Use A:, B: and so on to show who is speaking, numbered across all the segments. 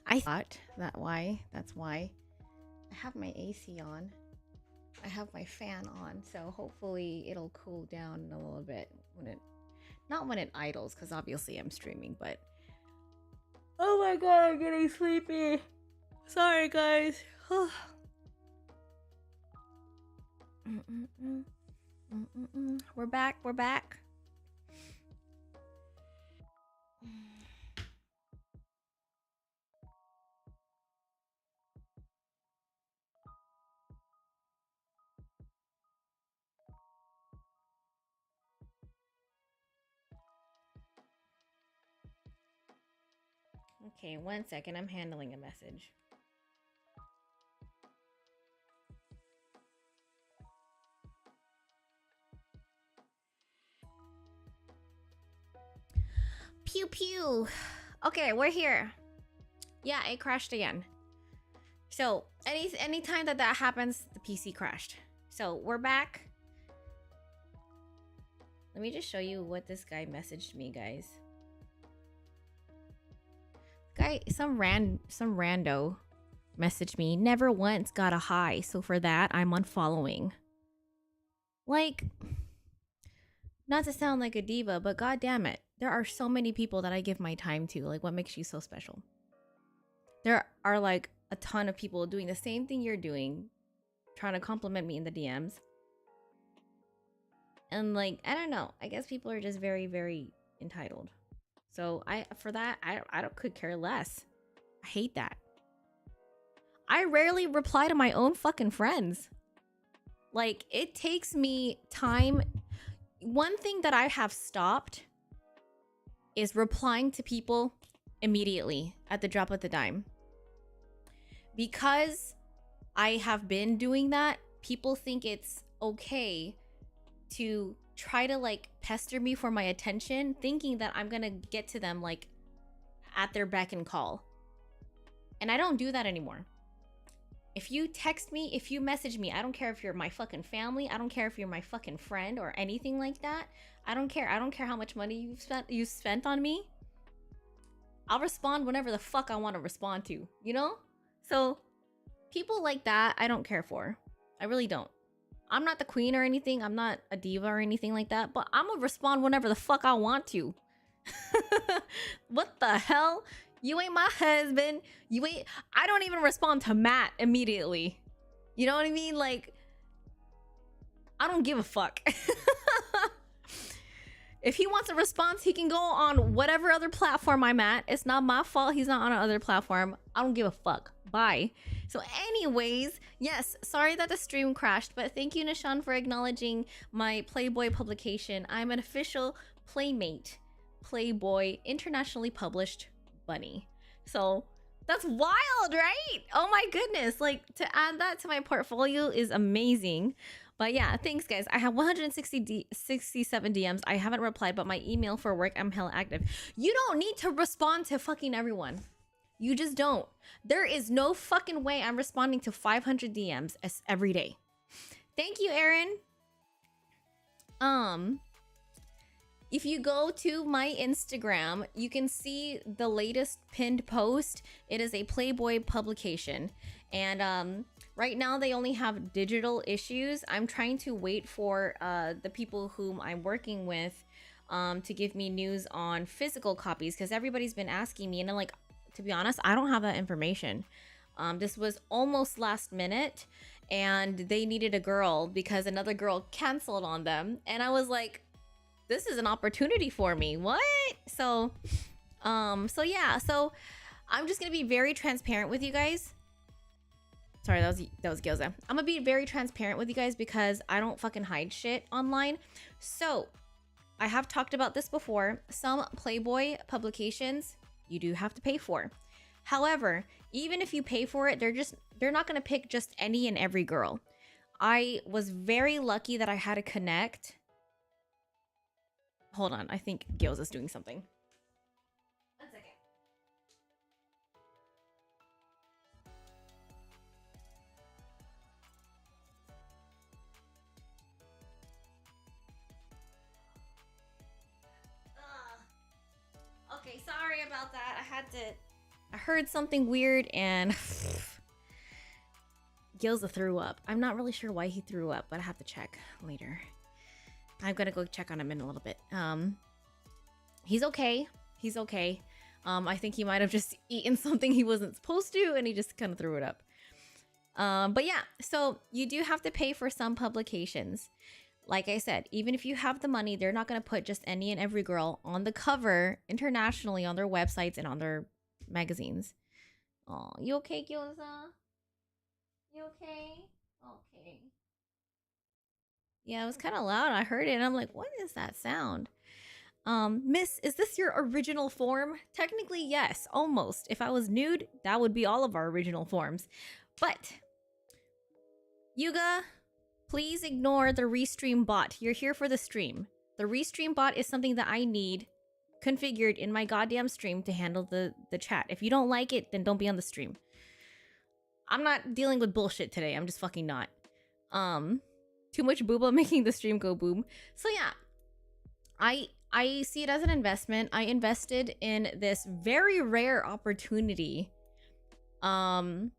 A: I thought that's why I have my AC on. I have my fan on, so hopefully it'll cool down a little bit when it, not when it idles, because obviously I'm streaming, but oh my god, I'm getting sleepy. Sorry, guys. We're back. We're back. Okay, 1 second. I'm handling a message. Pew pew. Okay, we're here. Yeah, it crashed again. So anytime that happens, the PC crashed. So we're back. Let me just show you what this guy messaged me, guys. Guy, some rando messaged me. Never once got a hi, so for that I'm unfollowing. Like, not to sound like a diva, but god damn it, there are so many people that I give my time to. Like, what makes you so special? There are like a ton of people doing the same thing you're doing, trying to compliment me in the DMs. And like, I don't know, I guess people are just very, very entitled. So I could care less. I hate that. I rarely reply to my own fucking friends. Like, it takes me time. One thing that I have stopped is replying to people immediately at the drop of the dime. Because I have been doing that, people think it's okay to try to like pester me for my attention, thinking that I'm gonna get to them like at their beck and call. And I don't do that anymore. If you text me, if you message me, I don't care if you're my fucking family, I don't care if you're my fucking friend or anything like that. I don't care. I don't care how much money you've spent on me. I'll respond whenever the fuck I want to respond to, you know? So people like that, I don't care for. I really don't. I'm not the queen or anything. I'm not a diva or anything like that, but I'm gonna respond whenever the fuck I want to. What the hell? You ain't my husband. You ain't. I don't even respond to Matt immediately. You know what I mean? Like, I don't give a fuck. If he wants a response, he can go on whatever other platform I'm at. It's not my fault he's not on another platform. I don't give a fuck. Bye. So anyways, yes, sorry that the stream crashed, but thank you, Nishan, for acknowledging my Playboy publication. I'm an official Playmate Playboy internationally published bunny. So that's wild, right? Oh my goodness. Like, to add that to my portfolio is amazing. But yeah, thanks guys. I have 167 DMs. I haven't replied, but my email for work, I'm hella active. You don't need to respond to fucking everyone. You just don't. There is no fucking way I'm responding to 500 DMs every day. Thank you, Aaron. If you go to my Instagram, you can see the latest pinned post. It is a Playboy publication. And right now they only have digital issues. I'm trying to wait for the people whom I'm working with to give me news on physical copies, because everybody's been asking me, and I'm like, to be honest, I don't have that information. This was almost last minute, and they needed a girl because another girl canceled on them. And I was like, this is an opportunity for me. What? So yeah. So I'm just gonna be very transparent with you guys. Sorry, that was Gyoza. I'm gonna be very transparent with you guys because I don't fucking hide shit online. So I have talked about this before. Some Playboy publications you do have to pay for. However, even if you pay for it, they're not gonna pick just any and every girl. I was very lucky that I had a connect. Hold on, I think Gyoza's doing something. 1 second. Okay, sorry about that. I heard something weird and Gilza threw up. I'm not really sure why he threw up, but I have to check later. I'm gonna go check on him in a little bit. He's okay. He's okay. I think he might have just eaten something he wasn't supposed to, and he just kind of threw it up. But yeah, so you do have to pay for some publications. Like I said, even if you have the money, they're not going to put just any and every girl on the cover internationally on their websites and on their magazines. Oh, you okay, Gyoza? You okay? Okay. Yeah, it was kind of loud. I heard it and I'm like, what is that sound? Miss, is this your original form? Technically, yes, almost. If I was nude, that would be all of our original forms. But, Yuga, please ignore the restream bot. You're here for the stream. The restream bot is something that I need configured in my goddamn stream to handle the chat. If you don't like it, then don't be on the stream. I'm not dealing with bullshit today. I'm just fucking not. Too much booba making the stream go boom. So yeah, I see it as an investment. I invested in this very rare opportunity. And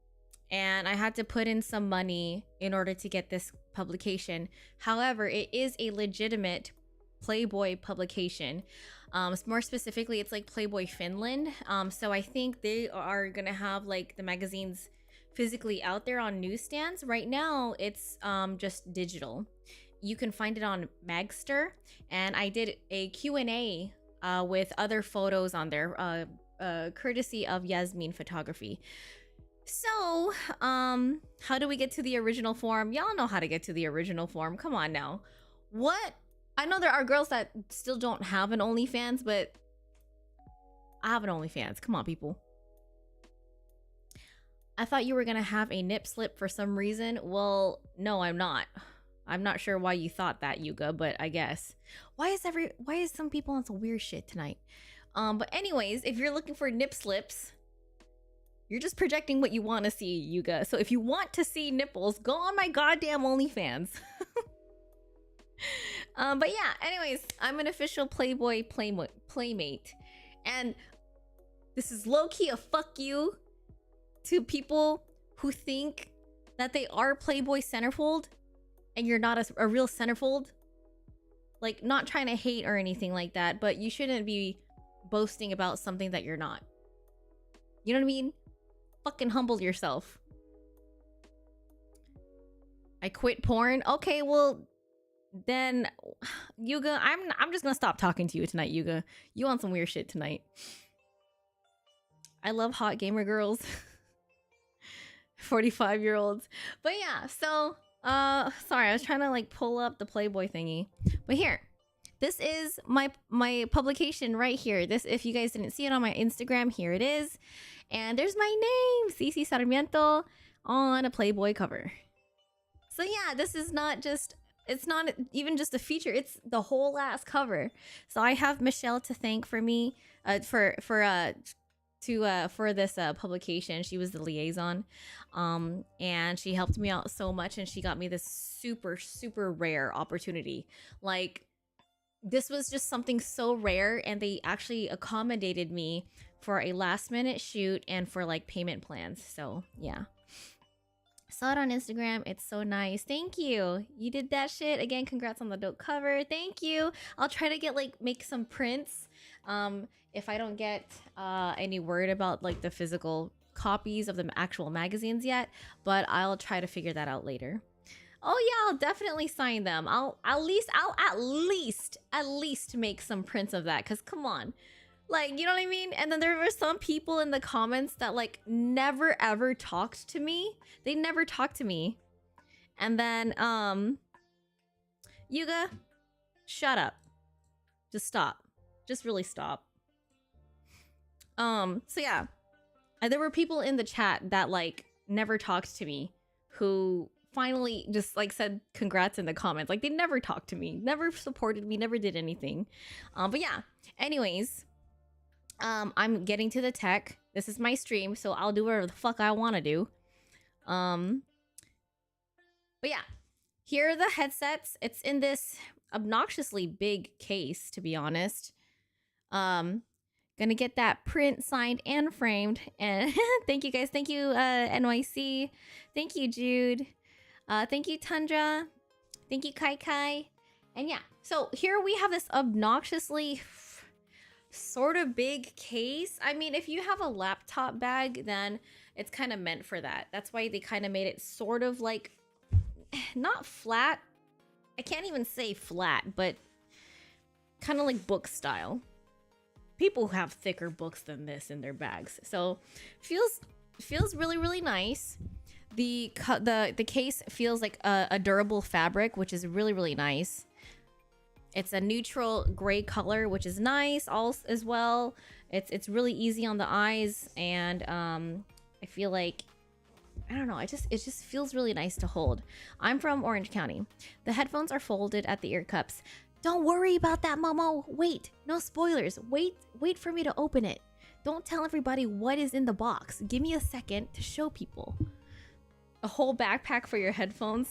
A: I had to put in some money in order to get this publication. However, it is a legitimate Playboy publication. More specifically, it's like Playboy Finland. So I think they are gonna have like the magazines physically out there on newsstands. Right now, it's just digital. You can find it on Magster, and I did a Q&A with other photos on there, courtesy of Yasmin Photography. So, how do we get to the original form? Y'all know how to get to the original form. Come on now. What? I know there are girls that still don't have an OnlyFans, but I have an OnlyFans. Come on, people. I thought you were gonna have a nip slip for some reason. Well, no, I'm not. I'm not sure why you thought that, Yuga, but I guess. Why is some people on some weird shit tonight? But anyways, if you're looking for nip slips, you're just projecting what you want to see, Yuga. So if you want to see nipples, go on my goddamn OnlyFans. But yeah, anyways, I'm an official Playboy playmate. And this is low-key a fuck you to people who think that they are Playboy centerfold and you're not a real centerfold. Like, not trying to hate or anything like that, but you shouldn't be boasting about something that you're not. You know what I mean? Fucking humble yourself. I quit porn. Okay, well then, Yuga, I'm just gonna stop talking to you tonight, Yuga. You on some weird shit tonight. I love hot gamer girls. 45-year-olds. But yeah, so sorry, I was trying to like pull up the Playboy thingy. But here, this is my publication right here. This, if you guys didn't see it on my Instagram, here it is. And there's my name, Cici Sarmiento, on a Playboy cover. So yeah, this is not just, it's not even just a feature, it's the whole ass cover. So I have Michelle to thank for me, for this publication. She was the liaison, and she helped me out so much, and she got me this super rare opportunity. Like, this was just something so rare, and they actually accommodated me for a last minute shoot and for like payment plans. So yeah, saw it on Instagram. It's so nice. Thank you. You did that shit again. Congrats on the dope cover. Thank you. I'll try to get make some prints. If I don't get any word about like the physical copies of the actual magazines yet, but I'll try to figure that out later. Oh yeah, I'll definitely sign them. I'll at least make some prints of that, because come on, like, you know what I mean? And then there were some people in the comments that like never ever talked to me. They never talked to me. And then Yuga, shut up. Just stop. Just really stop. So yeah, there were people in the chat that like never talked to me who finally just like said congrats in the comments. Like, they never talked to me, never supported me, never did anything. But yeah, anyways, I'm getting to the tech. This is my stream, so I'll do whatever the fuck I want to do. But yeah, here are the headsets. It's in this obnoxiously big case, to be honest. Gonna get that print signed and framed. And thank you guys. Thank you, NYC. Thank you, Jude. Thank you, Tundra. Thank you, Kai Kai. And yeah, so here we have this obnoxiously sort of big case. I mean, if you have a laptop bag, then it's kind of meant for that. That's why they kind of made it sort of like, not flat. I can't even say flat, but kind of like book style. People who have thicker books than this in their bags. So feels really, really nice. The case feels like a durable fabric, which is really, really nice. It's a neutral gray color, which is nice as well. It's really easy on the eyes, and I feel like, I don't know, it just feels really nice to hold. I'm from Orange County. The headphones are folded at the ear cups. Don't worry about that, Momo. Wait, no spoilers. Wait for me to open it. Don't tell everybody what is in the box. Give me a second to show people. A whole backpack for your headphones.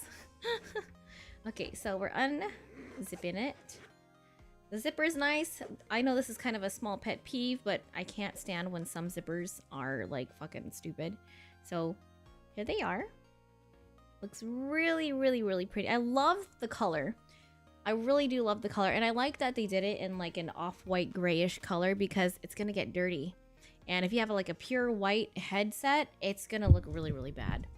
A: Okay, so we're unzipping it. The zipper is nice. I know this is kind of a small pet peeve, but I can't stand when some zippers are like fucking stupid. So here they are. Looks really, really, really pretty. I love the color. I really do love the color, and I like that they did it in like an off-white grayish color because it's gonna get dirty. And if you have like a pure white headset, it's gonna look really, really bad.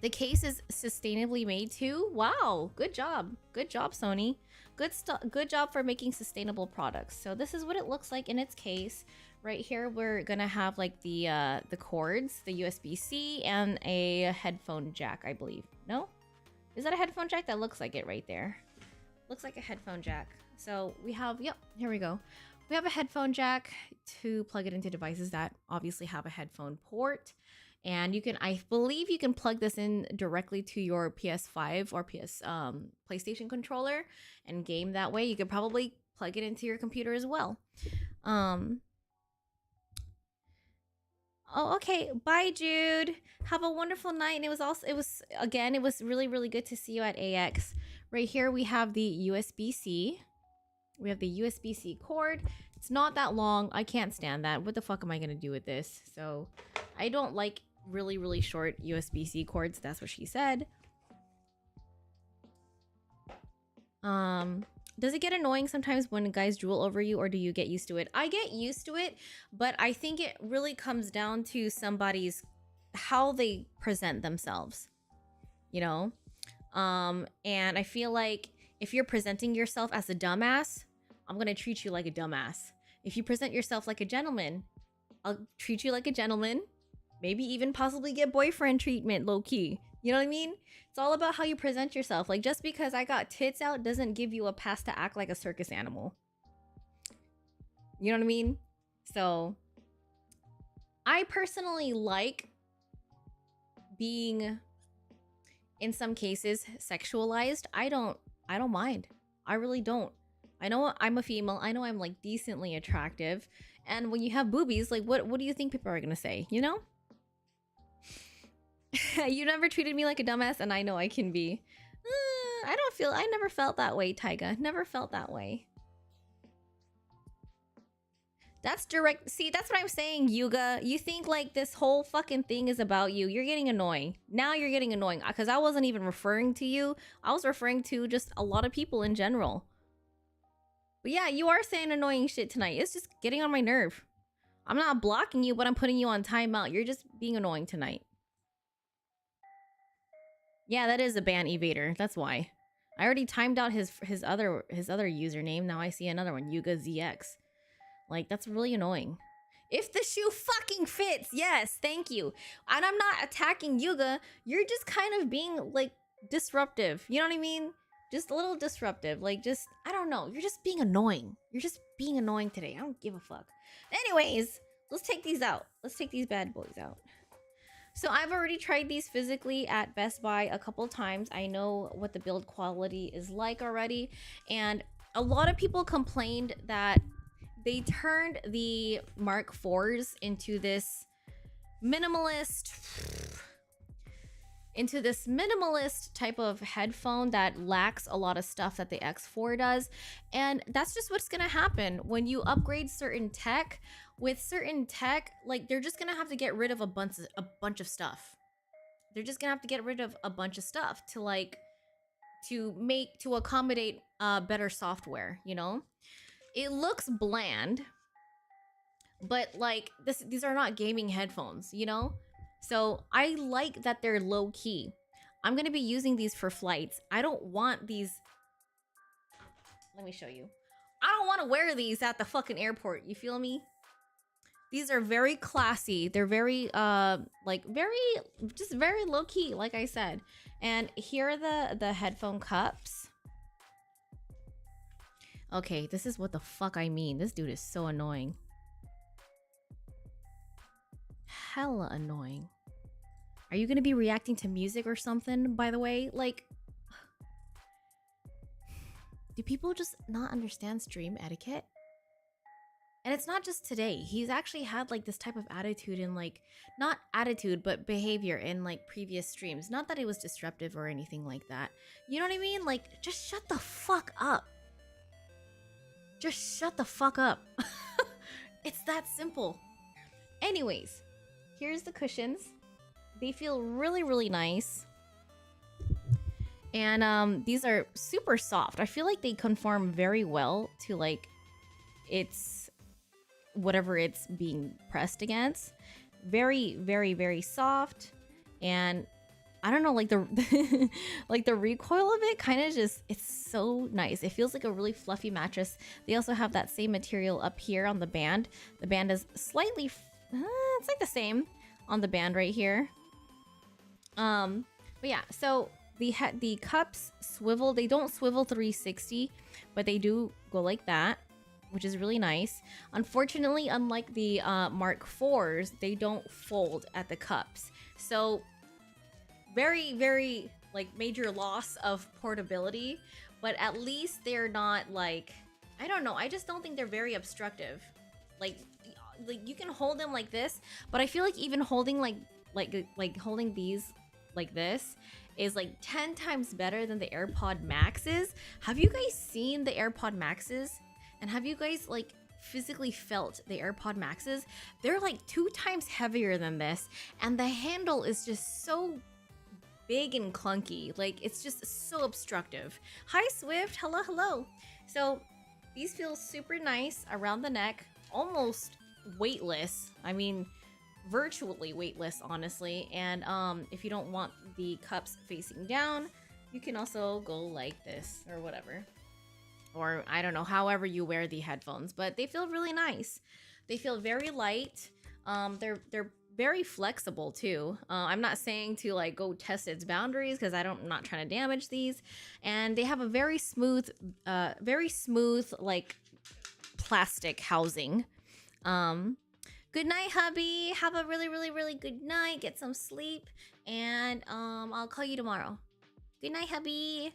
A: The case is sustainably made too. Wow, good job. Good job, Sony. Good job for making sustainable products. So this is what it looks like in its case. Right here, we're gonna have like the cords, the USB-C, and a headphone jack, I believe. No? Is that a headphone jack? That looks like it right there. Looks like a headphone jack. So we have, yep, here we go. We have a headphone jack to plug it into devices that obviously have a headphone port. And you can, I believe you can plug this in directly to your PS5 or PlayStation controller and game that way. You could probably plug it into your computer as well. Oh, okay. Bye, Jude. Have a wonderful night. And it was really, really good to see you at AX. Right here, we have the USB-C. We have the USB-C cord. It's not that long. I can't stand that. What the fuck am I going to do with this? So I don't like really, really short USB-C cords. That's what she said. Does it get annoying sometimes when guys drool over you, or do you get used to it? I get used to it, but I think it really comes down to somebody's, how they present themselves, you know? And I feel like if you're presenting yourself as a dumbass, I'm gonna treat you like a dumbass. If you present yourself like a gentleman, I'll treat you like a gentleman. Maybe even possibly get boyfriend treatment, low-key. You know what I mean? It's all about how you present yourself. Like, just because I got tits out doesn't give you a pass to act like a circus animal. You know what I mean? So, I personally like being, in some cases, sexualized. I don't mind. I really don't. I know I'm a female. I know I'm like decently attractive. And when you have boobies, like what do you think people are gonna say? You know? You never treated me like a dumbass, and I know I can be. I never felt that way, Tyga. Never felt that way. That's direct. See, that's what I'm saying, Yuga. You think like this whole fucking thing is about you. You're getting annoying. Now you're getting annoying because I wasn't even referring to you. I was referring to just a lot of people in general. But yeah, you are saying annoying shit tonight. It's just getting on my nerve. I'm not blocking you, but I'm putting you on timeout. You're just being annoying tonight. Yeah, that is a ban evader. That's why. I already timed out his other username. Now I see another one, Yuga ZX. Like, that's really annoying. If the shoe fucking fits, yes, thank you. And I'm not attacking Yuga. You're just kind of being like disruptive. You know what I mean? Just a little disruptive. Like, just, I don't know. You're just being annoying. You're just being annoying today. I don't give a fuck. Anyways, let's take these out. Let's take these bad boys out. So I've already tried these physically at Best Buy a couple times. I know what the build quality is like already. And a lot of people complained that they turned the Mark IVs into this minimalist, into this minimalist type of headphone that lacks a lot of stuff that the X4 does. And that's just what's gonna happen when you upgrade certain tech. With certain tech, like they're just gonna have to get rid of a bunch of stuff. They're just gonna have to get rid of a bunch of stuff to accommodate better software, you know? It looks bland, but like these are not gaming headphones, you know? So I like that they're low key. I'm gonna be using these for flights. I don't want these. Let me show you. I don't want to wear these at the fucking airport. You feel me? These are very classy. They're very very low key, like I said. And here are the headphone cups. Okay, this is what the fuck I mean. This dude is so annoying. Hella annoying. Are you gonna be reacting to music or something, by the way? Like, do people just not understand stream etiquette? And it's not just today. He's actually had like this type of attitude in like, not attitude, but behavior in like previous streams. Not that it was disruptive or anything like that. You know what I mean? Like, just shut the fuck up. Just shut the fuck up. It's that simple. Anyways, here's the cushions. They feel really, really nice. And these are super soft. I feel like they conform very well to like its whatever it's being pressed against. Very, very, very soft. And I don't know, like the like the recoil of it kind of just, it's so nice. It feels like a really fluffy mattress. They also have that same material up here on the band. The band is slightly it's like the same on the band right here. But yeah, so the cups swivel. They don't swivel 360, but they do go like that, which is really nice. Unfortunately, unlike the Mark IVs, they don't fold at the cups. So very, very like major loss of portability, but at least they're not like, I don't know. I just don't think they're very obstructive. Like you can hold them like this, but I feel like even holding like holding these like this is like 10 times better than the AirPod Maxes. Have you guys seen the AirPod Maxes? And have you guys like physically felt the AirPod Maxes? They're like 2 times heavier than this, and the handle is just so big and clunky. Like it's just so obstructive. Hi Swift, hello, hello. So these feel super nice around the neck, almost weightless. I mean, virtually weightless, honestly. And if you don't want the cups facing down, you can also go like this or whatever. Or I don't know, however you wear the headphones, but they feel really nice. They feel very light. They're very flexible too. I'm not saying to like go test its boundaries because I'm not trying to damage these. And they have a very smooth like plastic housing. Good night, hubby. Have a really, really, really good night. Get some sleep, and I'll call you tomorrow. Good night, hubby.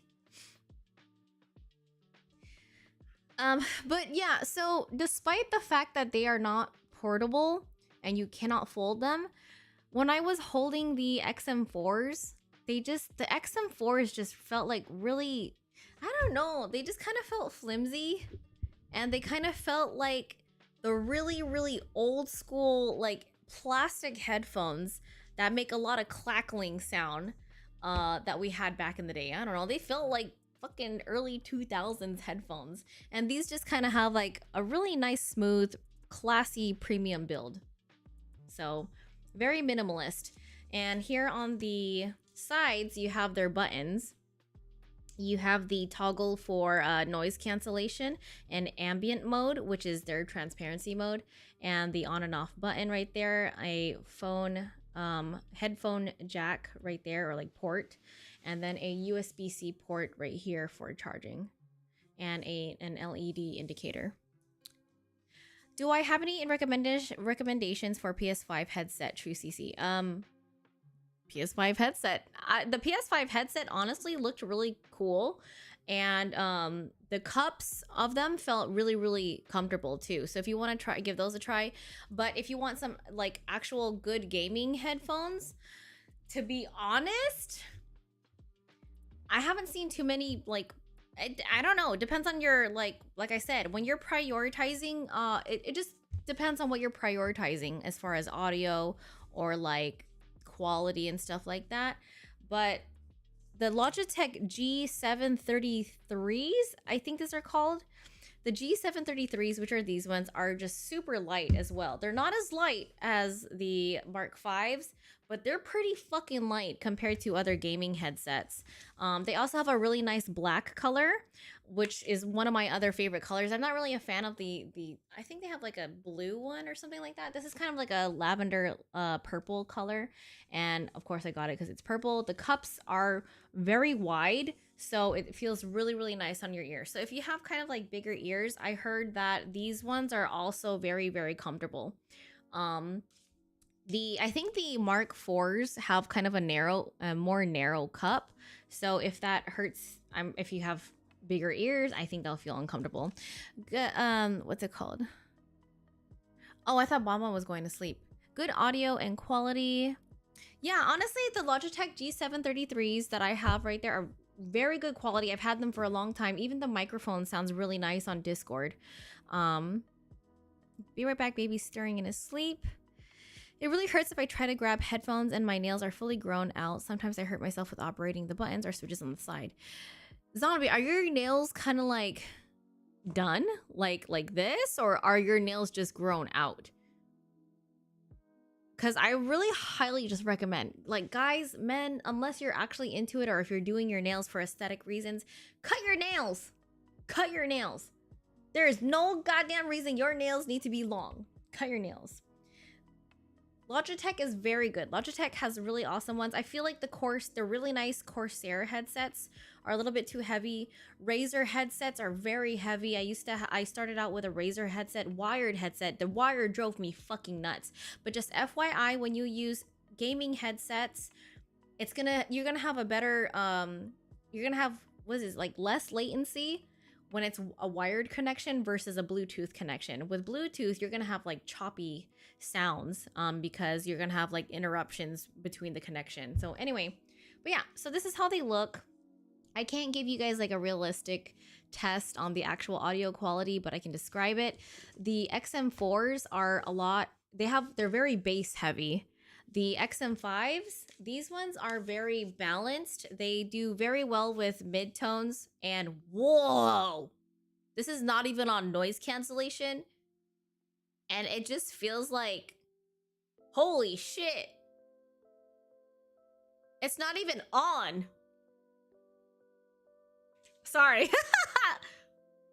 A: But yeah, so despite the fact that they are not portable and you cannot fold them, when I was holding the XM4s, the XM4s just felt like really, I don't know, they just kind of felt flimsy, and they kind of felt like the really, really old school like plastic headphones that make a lot of clackling sound that we had back in the day. I don't know, they felt like fucking early 2000s headphones, and these just kind of have like a really nice, smooth, classy premium build. So very minimalist. And here on the sides you have their buttons. You have the toggle for noise cancellation and ambient mode, which is their transparency mode, and the on and off button right there, a phone headphone jack right there, or like port, and then a USB-C port right here for charging, and an LED indicator. Do I have any recommendations for PS5 headset, True CC? PS5 headset. The PS5 headset honestly looked really cool, and the cups of them felt really, really comfortable too. So if you want to give those a try, but if you want some like actual good gaming headphones, To be honest, I haven't seen too many, like, I don't know. It depends on your, like I said, when you're prioritizing, it just depends on what you're prioritizing as far as audio or like quality and stuff like that. But the Logitech G733s, I think these are called. The G733s, which are these ones, are just super light as well. They're not as light as the Mark 5s, but they're pretty fucking light compared to other gaming headsets. They also have a really nice black color, which is one of my other favorite colors. I'm not really a fan of the I think they have like a blue one or something like that. This is kind of like a lavender purple color. And of course I got it because it's purple. The cups are very wide, so it feels really, really nice on your ear. So if you have kind of like bigger ears, I heard that these ones are also very, very comfortable. I think the Mark 4s have kind of a more narrow cup. So if that hurts, if you have bigger ears, I think they'll feel uncomfortable. What's it called? Oh, I thought Mama was going to sleep. Good audio and quality. Yeah, honestly, the Logitech G733s that I have right there are very good quality. I've had them for a long time. Even the microphone sounds really nice on Discord. Be right back, baby stirring in his sleep. It really hurts if I try to grab headphones and my nails are fully grown out. Sometimes I hurt myself with operating the buttons or switches on the side. Zombie, are your nails kind of like done? Like this? Or are your nails just grown out? Because I really highly just recommend, like, guys, men, unless you're actually into it or if you're doing your nails for aesthetic reasons, cut your nails. Cut your nails. There is no goddamn reason your nails need to be long. Cut your nails. Logitech is very good. Logitech has really awesome ones. I feel like the really nice Corsair headsets are a little bit too heavy. Razer headsets are very heavy. I started out with a Razer headset, wired headset. The wire drove me fucking nuts. But just FYI, when you use gaming headsets, you're gonna have a better you're gonna have, what is this, like less latency when it's a wired connection versus a Bluetooth connection. With Bluetooth, you're gonna have like choppy sounds because you're gonna have like interruptions between the connection. So anyway, but yeah, so this is how they look. I can't give you guys like a realistic test on the actual audio quality, but I can describe it. The XM4s are they're very bass heavy. The XM5s, these ones are very balanced. They do very well with midtones, and whoa, this is not even on noise cancellation. And it just feels like, holy shit. It's not even on. Sorry.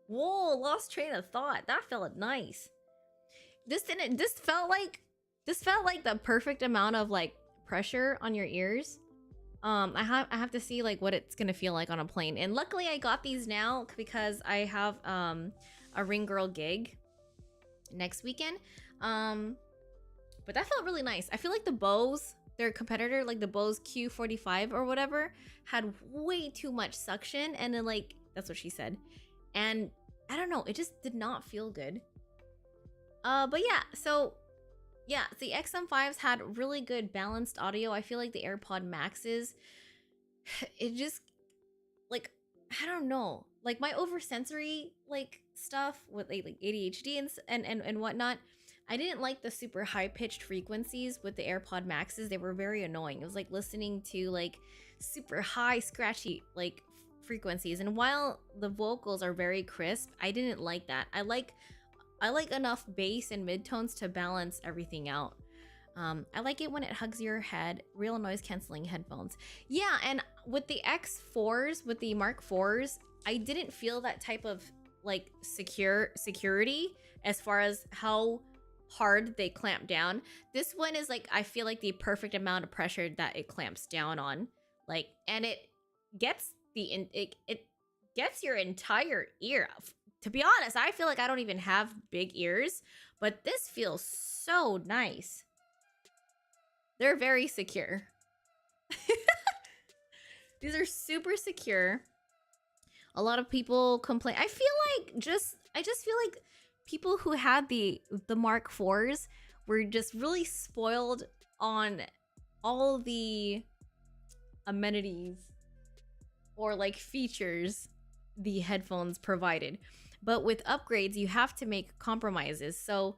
A: Whoa, lost train of thought. That felt nice. This felt like the perfect amount of like pressure on your ears. I have to see like what it's gonna feel like on a plane. And luckily I got these now because I have a Ring Girl gig next weekend. But that felt really nice. I feel like the Bose, their competitor, like the Bose Q45 or whatever, had way too much suction, and then like, that's what she said. And I don't know, it just did not feel good. But yeah, so yeah, the XM5s had really good balanced audio. I feel like the AirPod Maxes, it just, like, I don't know, like my oversensory like stuff with like ADHD and whatnot, I didn't like the super high pitched frequencies with the AirPod Maxes. They were very annoying. It was like listening to like super high scratchy like frequencies. And while the vocals are very crisp, I didn't like that. I like enough bass and midtones to balance everything out. I like it when it hugs your head. Real noise canceling headphones. Yeah, and with the X4s, with the Mark 4s, I didn't feel that type of like security as far as how hard they clamp down. This one is like, I feel like the perfect amount of pressure that it clamps down on, like, and it gets it gets your entire ear. To be honest, I feel like I don't even have big ears, but this feels so nice. They're very secure. These are super secure. A lot of people complain. I just feel like people who had the Mark 4s were just really spoiled on all the amenities or like features the headphones provided. But with upgrades, you have to make compromises. So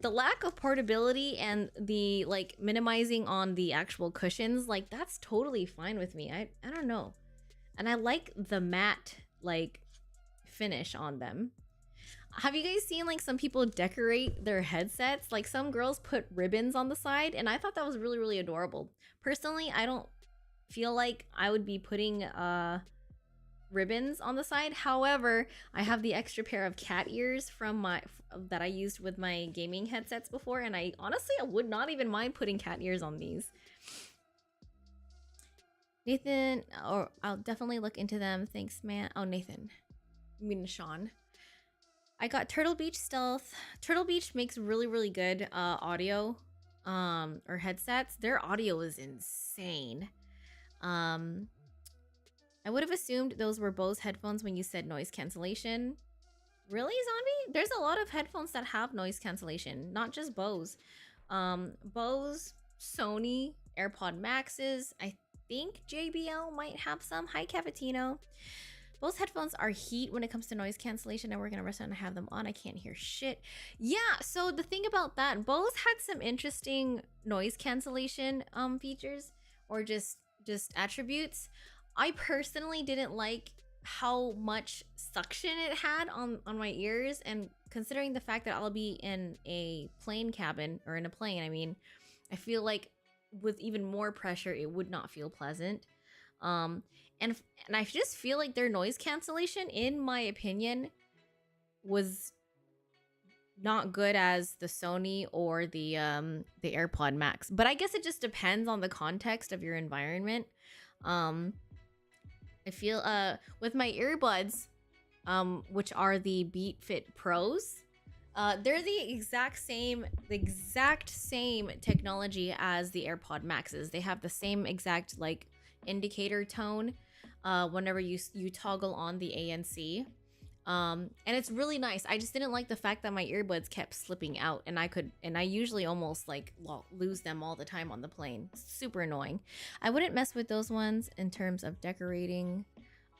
A: the lack of portability and the like minimizing on the actual cushions, like that's totally fine with me. I don't know. And I like the matte like finish on them. Have you guys seen like some people decorate their headsets? Like some girls put ribbons on the side, and I thought that was really, really adorable. Personally, I don't feel like I would be putting ribbons on the side. However, I have the extra pair of cat ears from my that I used with my gaming headsets before, and I honestly I would not even mind putting cat ears on these. Nathan, or I'll definitely look into them. Thanks, man. Oh, Nathan. I mean Sean. I got Turtle Beach Stealth. Turtle Beach makes really, really good audio or headsets. Their audio is insane. I would have assumed those were Bose headphones when you said noise cancellation. Really, Zombie? There's a lot of headphones that have noise cancellation, not just Bose. Bose, Sony, AirPod Maxes. I think JBL might have some. Hi, Cavatino. Bose headphones are heat when it comes to noise cancellation. I work in a restaurant and I have them on. I can't hear shit. Yeah, so the thing about that, Bose had some interesting noise cancellation features or just attributes. I personally didn't like how much suction it had on my ears, and considering the fact that I'll be in a plane cabin, or in a plane, I mean, I feel like with even more pressure it would not feel pleasant. And I just feel like their noise cancellation, in my opinion, was not good as the Sony or the AirPod Max. But I guess it just depends on the context of your environment. I feel with my earbuds, which are the Beat Fit Pros, they're the exact same technology as the AirPod Maxes. They have the same exact like indicator tone whenever you toggle on the ANC, and it's really nice. I just didn't like the fact that my earbuds kept slipping out, and I usually almost like lose them all the time on the plane. Super annoying. I wouldn't mess with those ones in terms of decorating.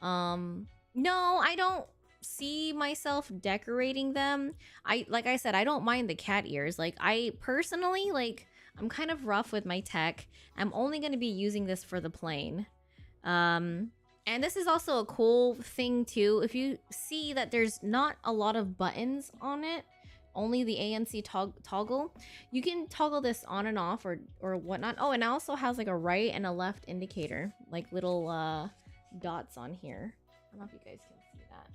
A: No, I don't see myself decorating them. Like I said, I don't mind the cat ears. Like I personally, like, I'm kind of rough with my tech. I'm only going to be using this for the plane. And this is also a cool thing too. If you see that there's not a lot of buttons on it, only the ANC toggle, you can toggle this on and off or whatnot. Oh, and it also has like a right and a left indicator, like little dots on here. I don't know if you guys can see that.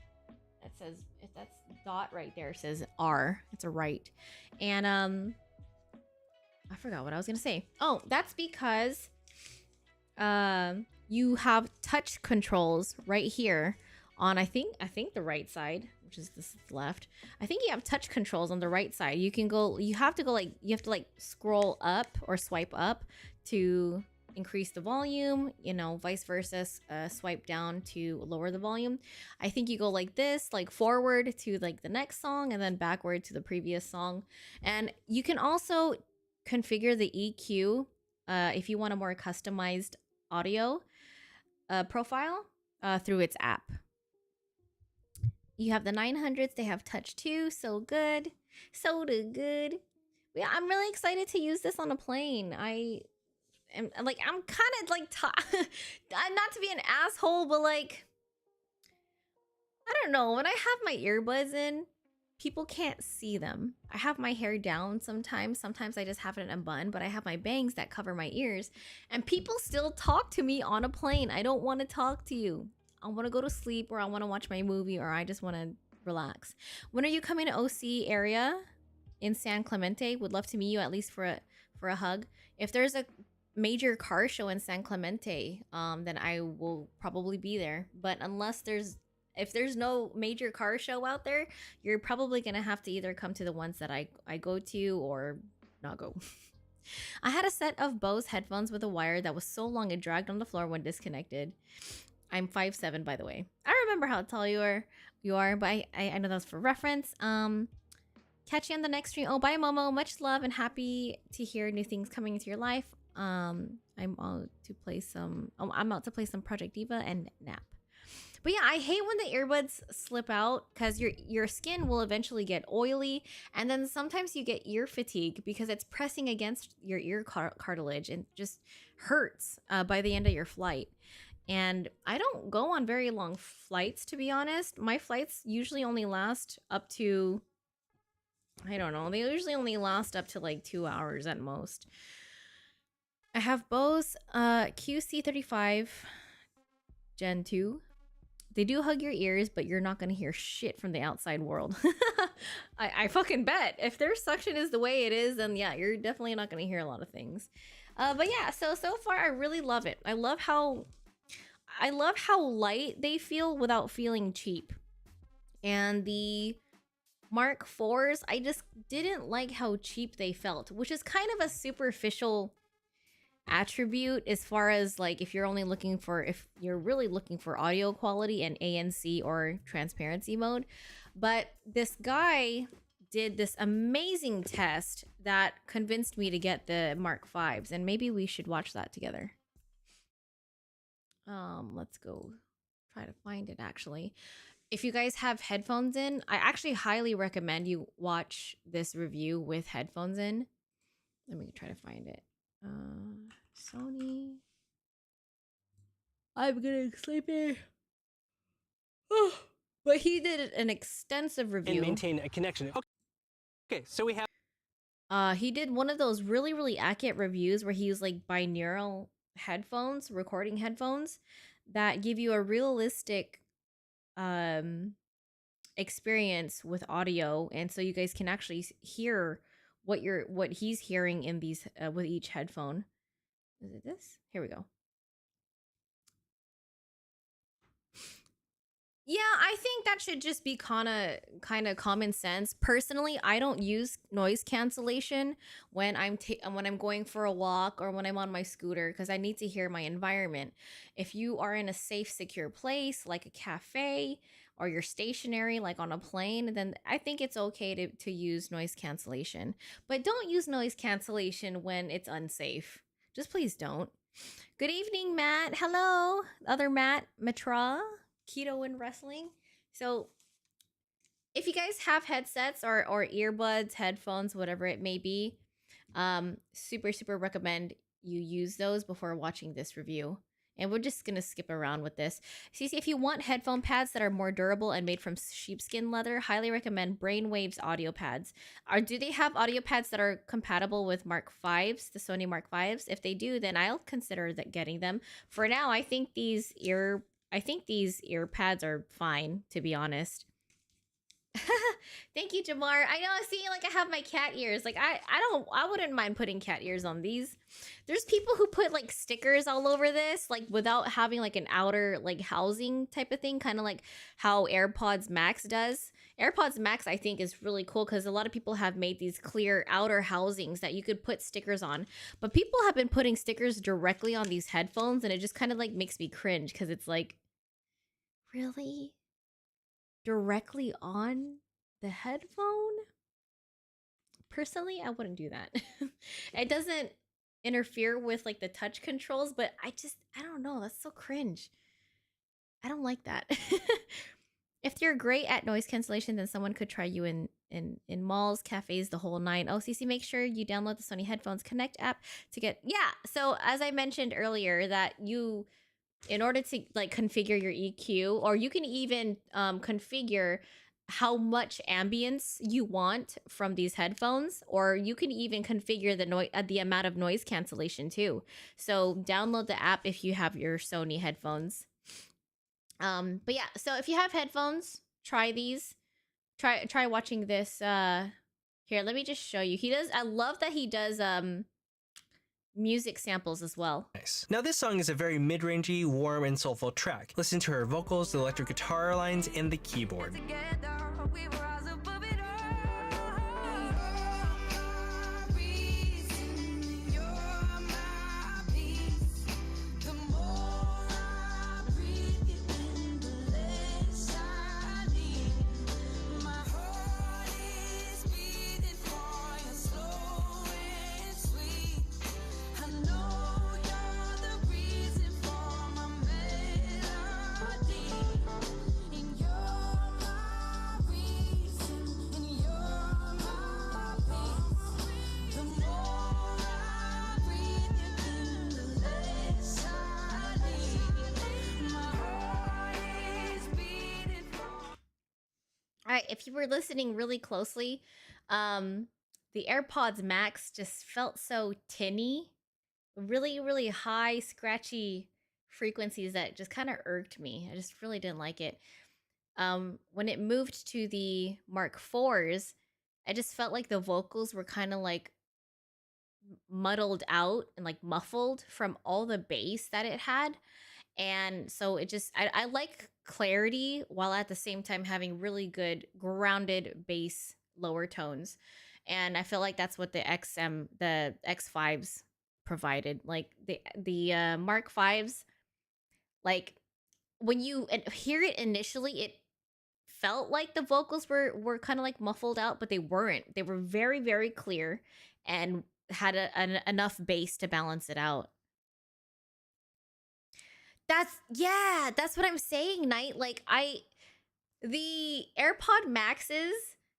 A: It says, if that's dot right there, says R. It's a right. And I forgot what I was gonna say. Oh, that's because you have touch controls right here on I think the right side, which is this left. I think you have touch controls on the right side. You have to like scroll up or swipe up to increase the volume, vice versa, swipe down to lower the volume. I think you go like this, like forward to like the next song and then backward to the previous song. And you can also configure the EQ if you want a more customized audio profile through its app. You have the 900s, they have touch too. So good. Yeah, I'm really excited to use this on a plane. I'm kind of like not to be an asshole, but like, I don't know, when I have my earbuds in, people can't see them. I have my hair down sometimes I just have it in a bun, but I have my bangs that cover my ears, and people still talk to me on a plane. I don't want to talk to you. I want to go to sleep, or I want to watch my movie, or I just want to relax. When are you coming to OC area in San Clemente? Would love to meet you, at least for a hug. If there's a major car show in San Clemente, then I will probably be there. But if there's no major car show out there, you're probably gonna have to either come to the ones that I go to or not go. I had a set of Bose headphones with a wire that was so long it dragged on the floor when disconnected. I'm 5'7", by the way. I remember how tall you are, but I know that was for reference. Catch you on the next stream. Oh, bye, Momo. Much love and happy to hear new things coming into your life. I'm out to play some. Oh, I'm out to play some Project Diva and nap. But yeah, I hate when the earbuds slip out because your skin will eventually get oily, and then sometimes you get ear fatigue because it's pressing against your ear cartilage and just hurts by the end of your flight. And I don't go on very long flights, to be honest. My flights usually only last up to, I don't know, they usually only last up to like 2 hours at most. I have Bose QC35 Gen 2. They do hug your ears, but you're not going to hear shit from the outside world. I fucking bet. If their suction is the way it is, then yeah, you're definitely not going to hear a lot of things. But yeah, so far I really love it. I love how light they feel without feeling cheap. And the Mark IVs, I just didn't like how cheap they felt, which is kind of a superficial attribute as far as like if you're really looking for audio quality and ANC or transparency mode. But this guy did this amazing test that convinced me to get the Mark Vs, and maybe we should watch that together. Let's go try to find it. Actually, if you guys have headphones in, I actually highly recommend you watch this review with headphones in. Let me try to find it. Sony. I'm getting sleepy. But he did an extensive review.
B: And maintain a connection. Okay, so we have...
A: he did one of those really accurate reviews where he used like binaural headphones, recording headphones that give you a realistic experience with audio, and so you guys can actually hear what he's hearing in these with each headphone. Is it this? Here we go. Yeah, I think that should just be kind of common sense. Personally, I don't use noise cancellation when I'm going for a walk or when I'm on my scooter because I need to hear my environment. If you are in a safe, secure place like a cafe or you're stationary like on a plane, then I think it's okay to use noise cancellation. But don't use noise cancellation when it's unsafe. Just please don't. Good evening, Matt. Hello, other Matt Matra. Keto and wrestling. So if you guys have headsets or earbuds, headphones, whatever it may be, super recommend you use those before watching this review. And we're just gonna skip around with this. See, if you want headphone pads that are more durable and made from sheepskin leather, highly recommend Brainwaves audio pads. Do they have audio pads that are compatible with Mark Vs, the Sony Mark Vs? If they do, then I'll consider getting them. For now, I think these ear pads are fine, to be honest. Thank you, Jamar. I know, see, like I have my cat ears. Like I wouldn't mind putting cat ears on these. There's people who put like stickers all over this, like without having like an outer like housing type of thing, kind of like how AirPods Max does. AirPods Max, I think, is really cool because a lot of people have made these clear outer housings that you could put stickers on. But people have been putting stickers directly on these headphones, and it just kind of like makes me cringe because it's like, really? Directly on the headphone? Personally, I wouldn't do that. It doesn't interfere with like the touch controls, but I don't know, that's so cringe. I don't like that. If you're great at noise cancellation, then someone could try you in malls, cafes, the whole nine. Oh, CC, make sure you download the Sony Headphones Connect app to get... Yeah, so as I mentioned earlier, that you... in order to like configure your EQ, or you can even configure how much ambience you want from these headphones, or you can even configure the amount of noise cancellation too. So download the app if you have your Sony headphones. But yeah, so if you have headphones, try these. Try watching this. Here, let me just show you. I love that he does music samples as well.
B: Nice. Now this song is a very mid-rangey, warm, and soulful track. Listen to her vocals, the electric guitar lines, and the keyboard.
A: All right, if you were listening really closely, the AirPods Max just felt so tinny, really, really high, scratchy frequencies that just kind of irked me. I just really didn't like it. When it moved to the Mark IVs, I just felt like the vocals were kind of like muddled out and like muffled from all the bass that it had. And so it just, I like clarity while at the same time having really good grounded bass lower tones. And I feel like that's what the X5s provided. Like the Mark Fives, like when you hear it initially, it felt like the vocals were kind of like muffled out, but they weren't. They were very, very clear and had enough bass to balance it out. That's what I'm saying, Knight. Like the AirPod Maxes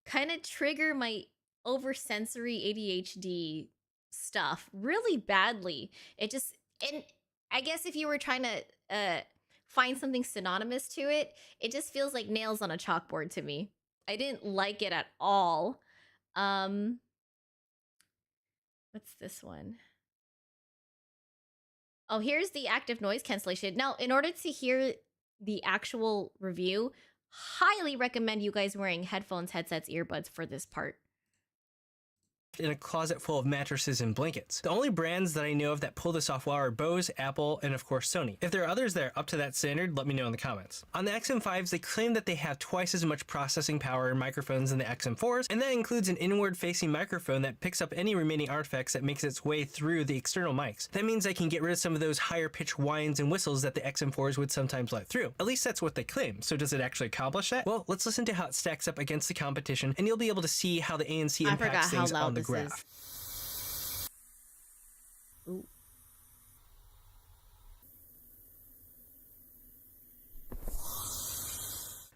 A: kind of trigger my oversensory ADHD stuff really badly. It just, and I guess if you were trying to find something synonymous to it, it just feels like nails on a chalkboard to me. I didn't like it at all. Um what's this one? Oh, here's the active noise cancellation. Now, in order to hear the actual review, highly recommend you guys wearing headphones, headsets, earbuds for this part.
B: In a closet full of mattresses and blankets. The only brands that I know of that pull this off well are Bose, Apple, and of course Sony. If there are others that are up to that standard, let me know in the comments. On the XM5s, they claim that they have twice as much processing power and microphones than the XM4s, and that includes an inward-facing microphone that picks up any remaining artifacts that makes its way through the external mics. That means I can get rid of some of those higher pitched whines and whistles that the XM4s would sometimes let through. At least that's what they claim. So does it actually accomplish that? Well, let's listen to how it stacks up against the competition, and you'll be able to see how the ANC impacts things on the graph.
A: Ooh.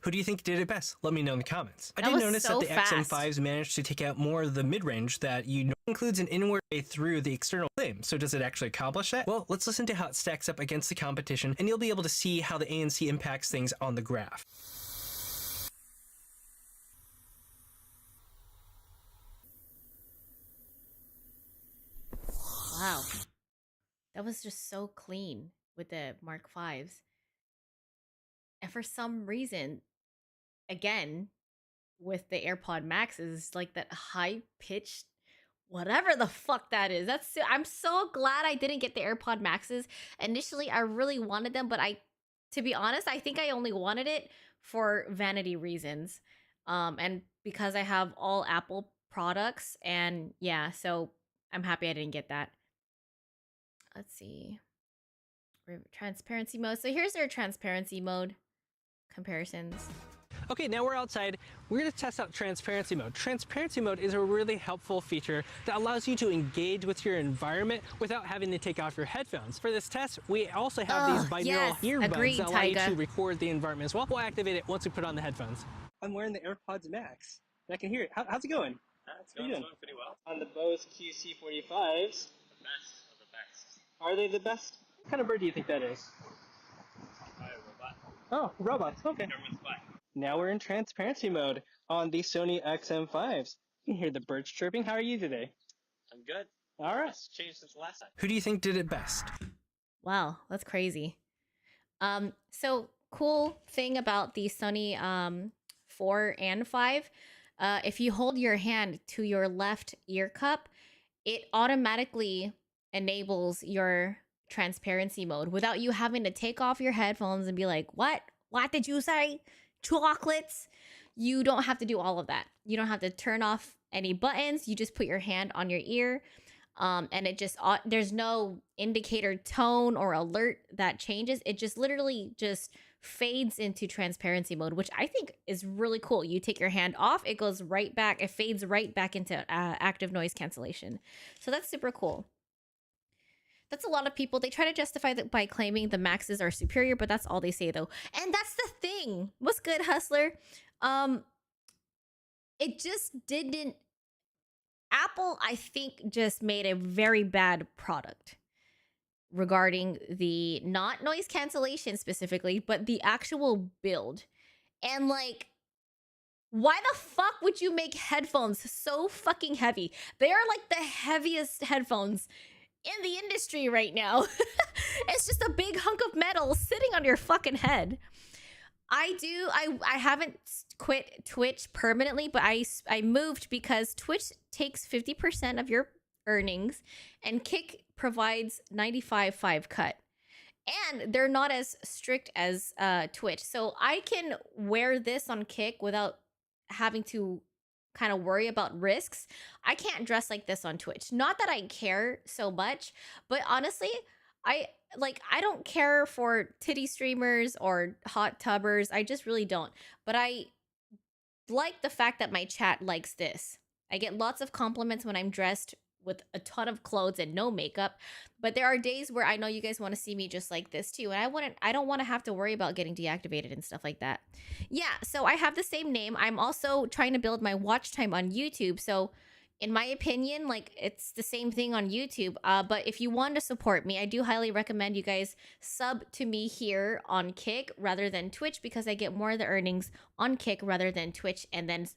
B: Who do you think did it best? Let me know in the comments. I
A: That
B: did
A: was
B: notice
A: so
B: that the
A: fast.
B: XM5s managed to take out more of the mid-range that includes an inward way through the external claim. So does it actually accomplish that? Well, let's listen to how it stacks up against the competition, and you'll be able to see how the ANC impacts things on the graph.
A: Wow. That was just so clean with the Mark Fives. And for some reason, again, with the AirPod Maxes, like that high pitched whatever the fuck that is. I'm so glad I didn't get the AirPod Maxes. Initially, I really wanted them, but to be honest, I think I only wanted it for vanity reasons. And because I have all Apple products, and yeah, so I'm happy I didn't get that. Let's see. Transparency mode. So here's their transparency mode comparisons.
B: Okay, now we're outside. We're gonna test out transparency mode. Transparency mode is a really helpful feature that allows you to engage with your environment without having to take off your headphones. For this test, we also have these binaural earbuds that allow you to record the environment as well. We'll activate it once we put on the headphones. I'm wearing the AirPods Max, and I can hear it. How's it going?
C: It's going pretty well.
B: On the Bose QC45s.
C: The best of the best.
B: Are they the best? What kind of bird do you think that is?
C: Probably a robot.
B: Oh, robots, okay.
C: Government spy.
B: Now we're in transparency mode on the Sony XM5s. You can hear the birds chirping. How are you today?
C: I'm good.
B: All right.
C: What's changed since the last time?
B: Who do you think did it best?
A: Wow, that's crazy. So cool thing about the Sony 4 and 5, if you hold your hand to your left ear cup, it automatically enables your transparency mode without you having to take off your headphones and be like, what did you say? Chocolates? You don't have to do all of that. You don't have to turn off any buttons. You just put your hand on your ear, and it just there's no indicator tone or alert that changes. It just literally just fades into transparency mode, which I think is really cool. You take your hand off, it goes right back, it fades right back into active noise cancellation. So that's super cool. That's a lot of people. They try to justify that by claiming the Maxes are superior, but that's all they say though. And that's the thing. What's good, Hustler? It just didn't. Apple, I think, just made a very bad product regarding the not noise cancellation specifically, but the actual build. And like, Why the fuck would you make headphones so fucking heavy? They are like the heaviest headphones in the industry right now. It's just a big hunk of metal sitting on your fucking head. I haven't quit Twitch permanently, but I moved because Twitch takes 50% of your earnings and Kick provides 95.5 cut. And they're not as strict as Twitch. So I can wear this on Kick without having to kind of worry about risks. I can't dress like this on Twitch. Not that I care so much, but honestly, I don't care for titty streamers or hot tubbers. I just really don't. But I like the fact that my chat likes this. I get lots of compliments when I'm dressed with a ton of clothes and no makeup, but there are days where I know you guys want to see me just like this too, and I don't want to have to worry about getting deactivated and stuff like that. Yeah, so I have the same name. I'm also trying to build my watch time on YouTube, so in my opinion, like, it's the same thing on YouTube. But if you want to support me, I do highly recommend you guys sub to me here on Kick rather than Twitch, because I get more of the earnings on Kick rather than Twitch, and then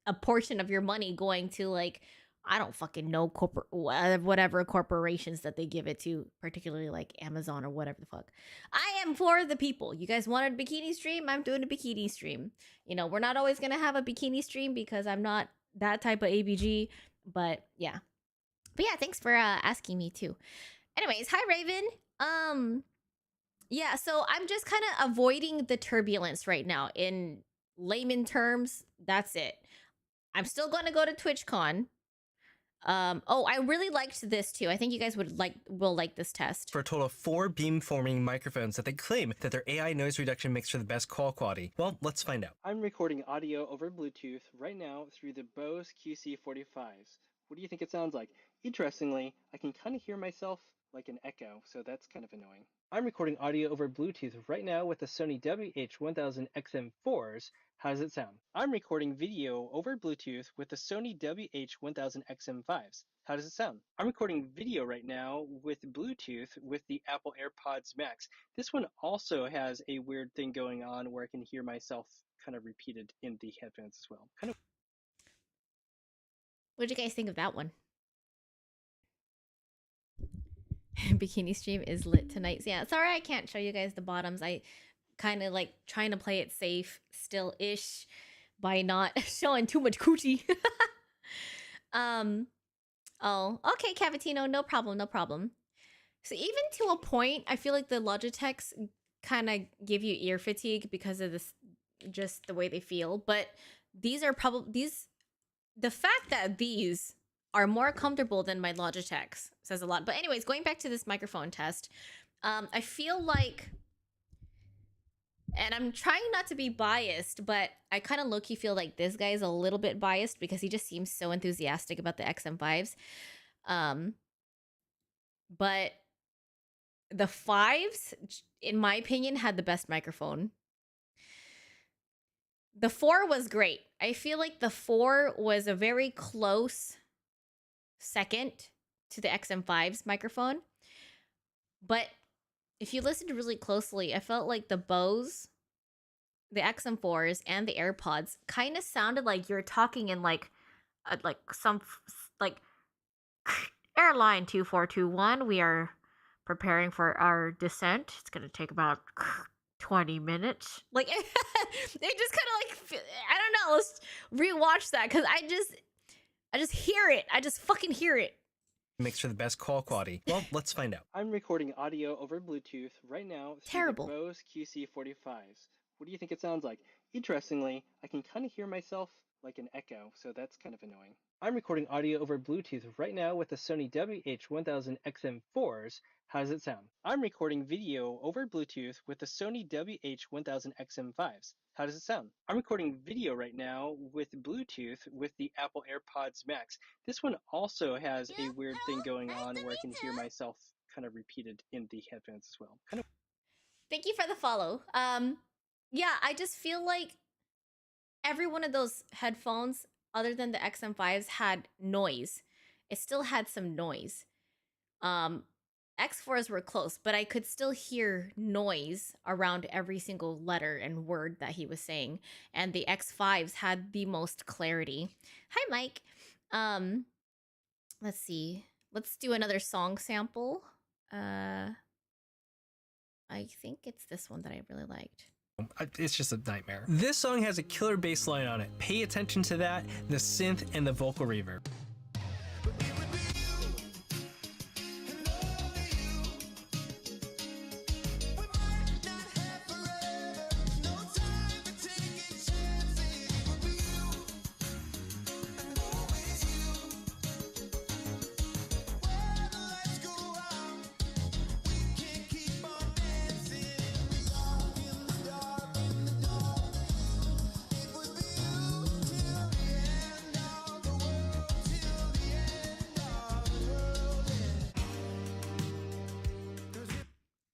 A: a portion of your money going to, like, I don't fucking know, whatever corporations that they give it to, particularly like Amazon or whatever the fuck. I am for the people. You guys wanted a bikini stream? I'm doing a bikini stream. You know, we're not always gonna have a bikini stream because I'm not that type of ABG, but yeah. But yeah, thanks for asking me too. Anyways, hi Raven. Yeah, so I'm just kind of avoiding the turbulence right now. In layman terms, that's it. I'm still going to go to TwitchCon. Oh, I really liked this too. I think you guys will like this test.
B: For a total of 4 beamforming microphones that they claim that their AI noise reduction makes for the best call quality. Well, let's find out. I'm recording audio over Bluetooth right now through the Bose QC45s. What do you think it sounds like? Interestingly, I can kind of hear myself like an echo, so that's kind of annoying. I'm recording audio over Bluetooth right now with the Sony WH-1000XM4s. How does it sound? I'm recording video over Bluetooth with the Sony WH-1000XM5s. How does it sound? I'm recording video right now with Bluetooth with the Apple AirPods Max. This one also has a weird thing going on where I can hear myself kind of repeated in the headphones as well.
A: What did you guys think of that one? Bikini stream is lit tonight. So yeah, sorry I can't show you guys the bottoms. I kind of like trying to play it safe still-ish by not showing too much coochie. Oh, okay, Cavatino, no problem, no problem. So even to a point, I feel like the Logitechs kind of give you ear fatigue because of this, just the way they feel. But these are probably the fact that these are more comfortable than my Logitechs says a lot. But anyways, going back to this microphone test, I feel like, and I'm trying not to be biased, but I kind of low-key feel like this guy is a little bit biased because he just seems so enthusiastic about the XM5s. But the 5s, in my opinion, had the best microphone. The 4 was great. I feel like the 4 was a very close second to the XM5's microphone. But if you listened really closely, I felt like the Bose, the XM4s, and the AirPods kind of sounded like you're talking in like some like airline 2421. We are preparing for our descent. It's gonna take about 20 minutes. Like it just kind of like, I don't know. Let's rewatch that because I just hear it. I just fucking hear it.
B: Makes for the best call quality. Well, let's find out. I'm recording audio over Bluetooth right now through
A: Terrible.
B: the Bose QC45s. What do you think it sounds like? Interestingly, I can kind of hear myself like an echo, so that's kind of annoying. I'm recording audio over Bluetooth right now with the Sony WH-1000XM4s. How does it sound? I'm recording video over Bluetooth with the Sony WH-1000XM5s. How does it sound? I'm recording video right now with Bluetooth with the Apple AirPods Max. This one also has a weird thing going on where I can hear myself kind of repeated in the headphones as well.
A: Thank you for the follow. Yeah, I just feel like every one of those headphones, other than the XM5s, had noise. It still had some noise. X4s were close, but I could still hear noise around every single letter and word that he was saying. And the X5s had the most clarity. Hi, Mike. Let's see. Let's do another song sample. I think it's this one that I really liked.
B: It's just a nightmare. This song has a killer bass line on it. Pay attention to that, the synth, and the vocal reverb.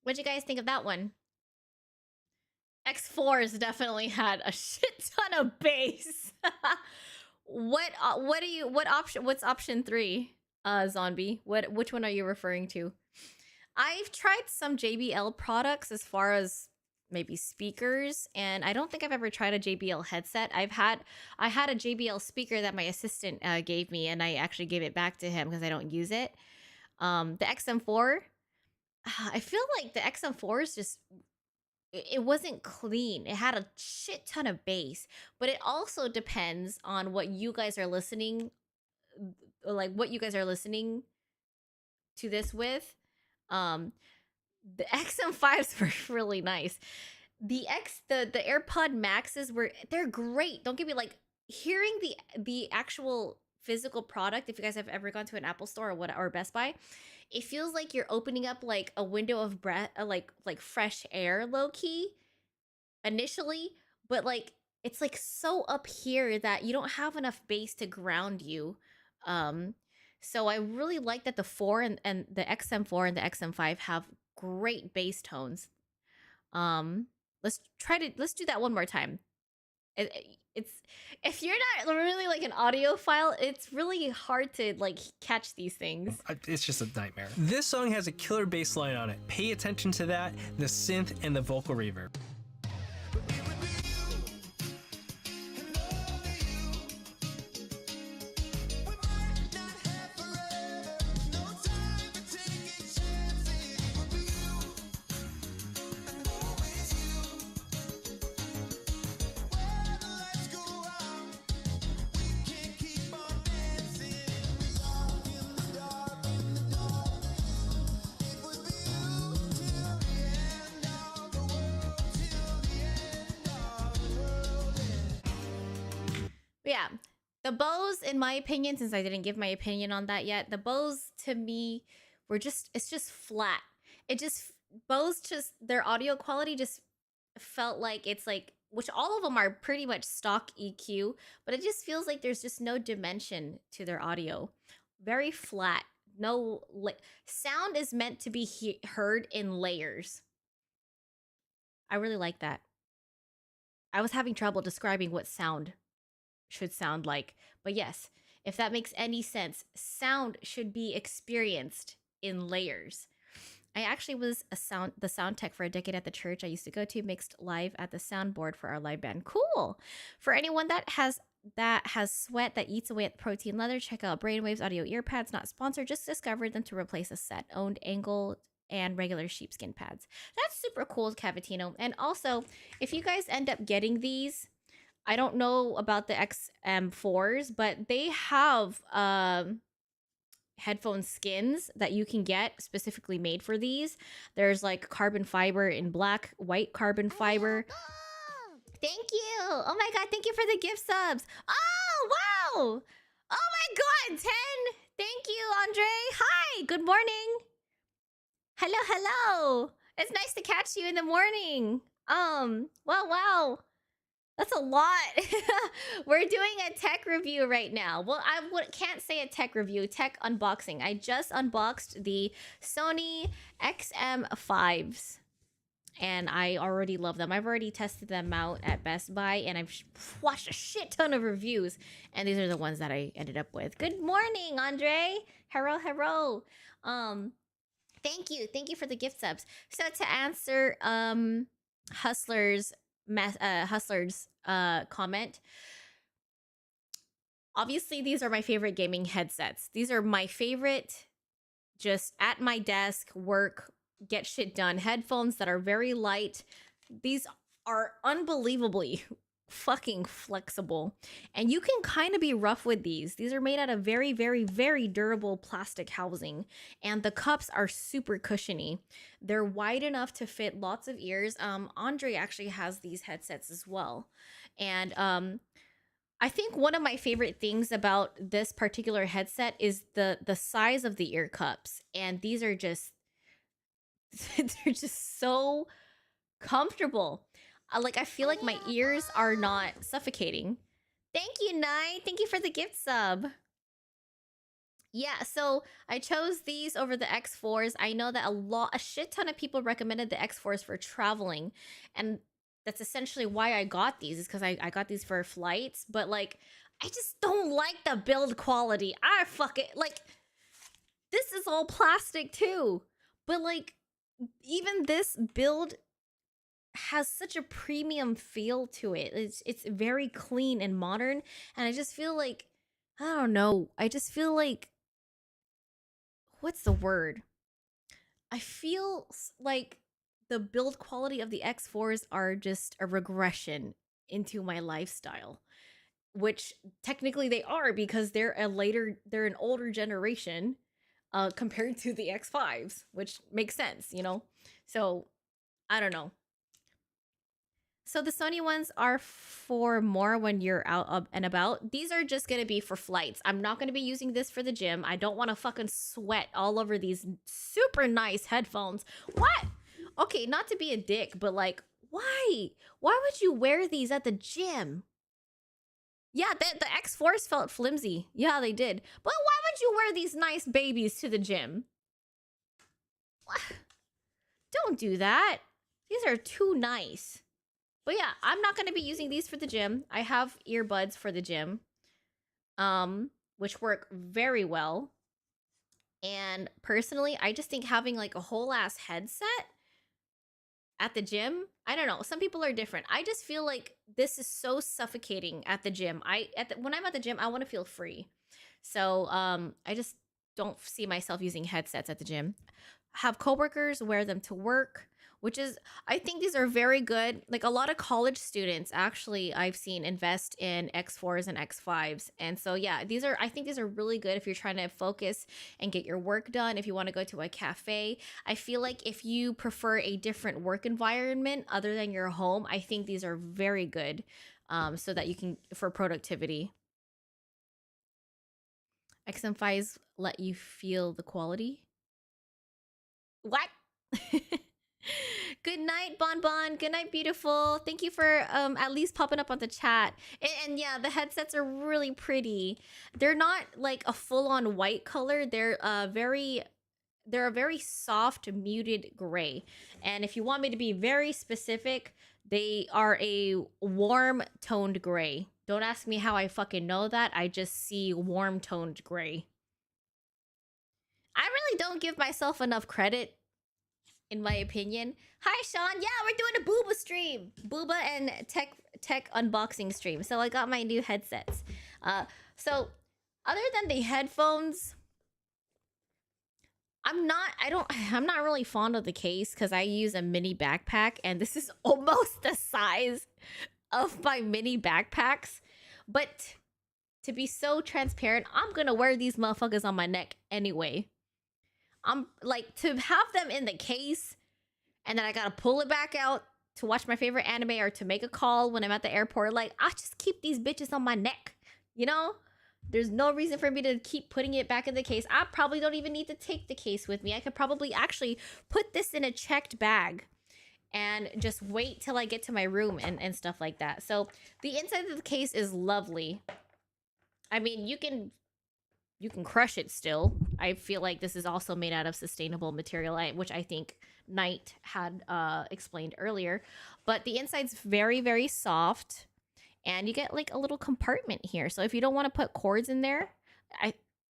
A: What'd you guys think of that one? X4s definitely had a shit ton of bass. What's option 3? Zombie. Which one are you referring to? I've tried some JBL products as far as maybe speakers, and I don't think I've ever tried a JBL headset. I had a JBL speaker that my assistant gave me, and I actually gave it back to him because I don't use it. The XM4, I feel like the XM4 is just, it wasn't clean. It had a shit ton of bass, but it also depends on what you guys are listening, like what you guys are listening to this with. The XM5s were really nice. The AirPod Maxes they're great. Don't get me, like, hearing the actual physical product, if you guys have ever gone to an Apple store or Best Buy, it feels like you're opening up like a window of breath, like fresh air, low key, initially, but like it's like so up here that you don't have enough bass to ground you. So I really like that the 4 and the XM4 and the XM5 have great bass tones. Let's do that one more time. It's, if you're not really like an audiophile, it's really hard to like catch these things.
B: It's just a nightmare. This song has a killer bass line on it. Pay attention to that, the synth, and the vocal reverb.
A: Yeah, the Bose, in my opinion, since I didn't give my opinion on that yet, the Bose to me it's just flat. Bose, just their audio quality just felt like it's like, which all of them are pretty much stock EQ, but it just feels like there's just no dimension to their audio. Very flat. No sound is meant to be heard in layers. I really like that. I was having trouble describing what sound should sound like, but yes, if that makes any sense, sound should be experienced in layers. I actually was the sound tech for a decade at the church I used to go to, mixed live at the soundboard for our live band. Cool. For anyone that has sweat that eats away at the protein leather, check out Brainwaves audio ear pads. Not sponsored, just discovered them to replace a set owned angle and regular sheepskin pads. That's super cool, Cavatino. And also, if you guys end up getting these, I don't know about the XM4s, but they have headphone skins that you can get specifically made for these. There's like carbon fiber in black, white carbon fiber. Thank you. Oh my god, thank you for the gift subs. Oh, wow. Oh my god, 10. Thank you, Andre. Hi, good morning. Hello, hello. It's nice to catch you in the morning. Wow. That's a lot. We're doing a tech review right now. Well, can't say a tech review, tech unboxing. I just unboxed the Sony XM5s, and I already love them. I've already tested them out at Best Buy, and I've watched a shit ton of reviews, and these are the ones that I ended up with. Good morning, Andre. Hello. Thank you. Thank you for the gift subs. So to answer Hustler's comment, obviously these are my favorite gaming headsets. These are my favorite just at my desk, work, get shit done. Headphones that are very light. These are unbelievably fucking flexible. And you can kind of be rough with these. These are made out of very, very, very durable plastic housing. And the cups are super cushiony. They're wide enough to fit lots of ears. Andre actually has these headsets as well. And I think one of my favorite things about this particular headset is the size of the ear cups, and these are just they're just so comfortable. Like I feel like my ears are not suffocating. Thank you, Night. Thank you for the gift sub. Yeah, so I chose these over the X4s. I know that a shit ton of people recommended the X4s for traveling, and that's essentially why I got these, is because I got these for flights, but like I just don't like the build quality. I fuck it. Like this is all plastic too. But like even this build has such a premium feel to it. It's very clean and modern, and I just feel like I don't know. I just feel like what's the word? I feel like the build quality of the X4s are just a regression into my lifestyle, which technically they are because they're an older generation compared to the X5s, which makes sense, you know? So, I don't know. So the Sony ones are for more when you're out up and about. These are just going to be for flights. I'm not going to be using this for the gym. I don't want to fucking sweat all over these super nice headphones. What? Okay, not to be a dick, but like, why? Why would you wear these at the gym? Yeah, the X4s felt flimsy. Yeah, they did. But why would you wear these nice babies to the gym? Don't do that. These are too nice. But yeah, I'm not going to be using these for the gym. I have earbuds for the gym, which work very well. And personally, I just think having like a whole ass headset at the gym, I don't know. Some people are different. I just feel like this is so suffocating at the gym. When I'm at the gym, I want to feel free. So I just don't see myself using headsets at the gym. Have coworkers wear them to work, which is, I think these are very good. Like a lot of college students actually I've seen invest in X4s and X5s. And so yeah, I think these are really good if you're trying to focus and get your work done. If you want to go to a cafe, I feel like if you prefer a different work environment other than your home, I think these are very good so that you can, for productivity. XM5s let you feel the quality. What? Good night, Bon Bon. Good night, beautiful. Thank you for at least popping up on the chat. And yeah, the headsets are really pretty. They're not like a full-on white color. They're a very soft, muted gray. And if you want me to be very specific, they are a warm toned gray. Don't ask me how I fucking know that. I just see warm toned gray. I really don't give myself enough credit, in my opinion. Hi, Sean. Yeah, we're doing a Booba stream. Booba and tech unboxing stream. So I got my new headsets. So other than the headphones, I'm not really fond of the case because I use a mini backpack and this is almost the size of my mini backpacks. But to be so transparent, I'm gonna wear these motherfuckers on my neck anyway. I'm like, to have them in the case and then I gotta pull it back out to watch my favorite anime or to make a call when I'm at the airport, like, I just keep these bitches on my neck, you know? There's no reason for me to keep putting it back in the case. I probably don't even need to take the case with me. I could probably actually put this in a checked bag and just wait till I get to my room and stuff like that. So the inside of the case is lovely. I mean, you can crush it still. I feel like this is also made out of sustainable material, which I think Knight had explained earlier. But the inside's very, very soft. And you get like a little compartment here. So if you don't want to put cords in there,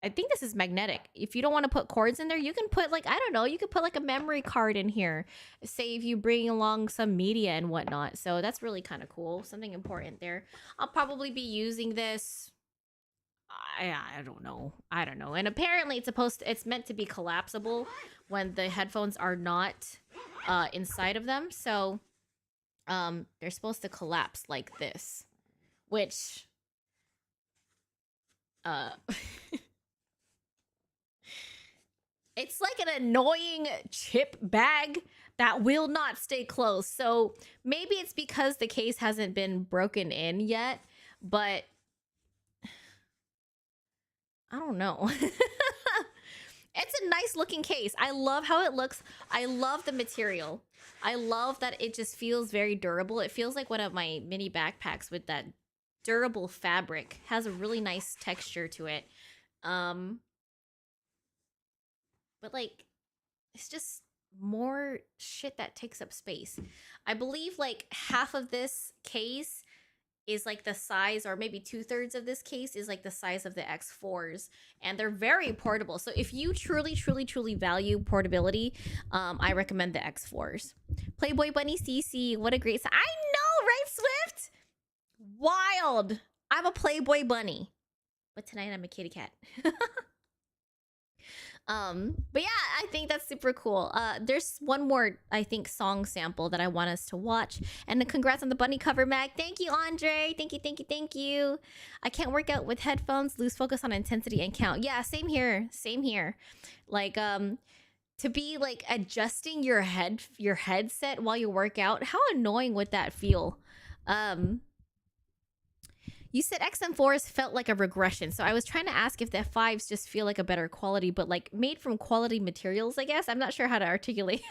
A: I think this is magnetic. If you don't want to put cords in there, you can put like, I don't know, you could put like a memory card in here. Say if you bring along some media and whatnot. So that's really kind of cool. Something important there. I'll probably be using this. I don't know. I don't know. And apparently it's meant to be collapsible when the headphones are not inside of them. So they're supposed to collapse like this, which it's like an annoying chip bag that will not stay closed. So maybe it's because the case hasn't been broken in yet, but I don't know. It's a nice looking case. I love how it looks. I love the material. I love that it just feels very durable. It feels like one of my mini backpacks with that durable fabric. Has a really nice texture to it. But like, it's just more shit that takes up space. I believe like half of this case is like the size, or maybe 2/3 of this case is like the size of the X4s, and they're very portable. So if you truly value portability, I recommend the X4s. Playboy Bunny CC, what a great I know, right, Swift? Wild. I'm a Playboy bunny, but tonight I'm a kitty cat. But yeah, I think that's super cool. There's one more, I think, song sample that I want us to watch. And congrats on the bunny cover, Mag. Thank you, Andre. Thank you. I can't work out with headphones, lose focus on intensity and count. Yeah, same here. Like, to be like adjusting your headset while you work out, how annoying would that feel? You said XM4s felt like a regression, so I was trying to ask if the 5s just feel like a better quality, but like made from quality materials, I guess. I'm not sure how to articulate.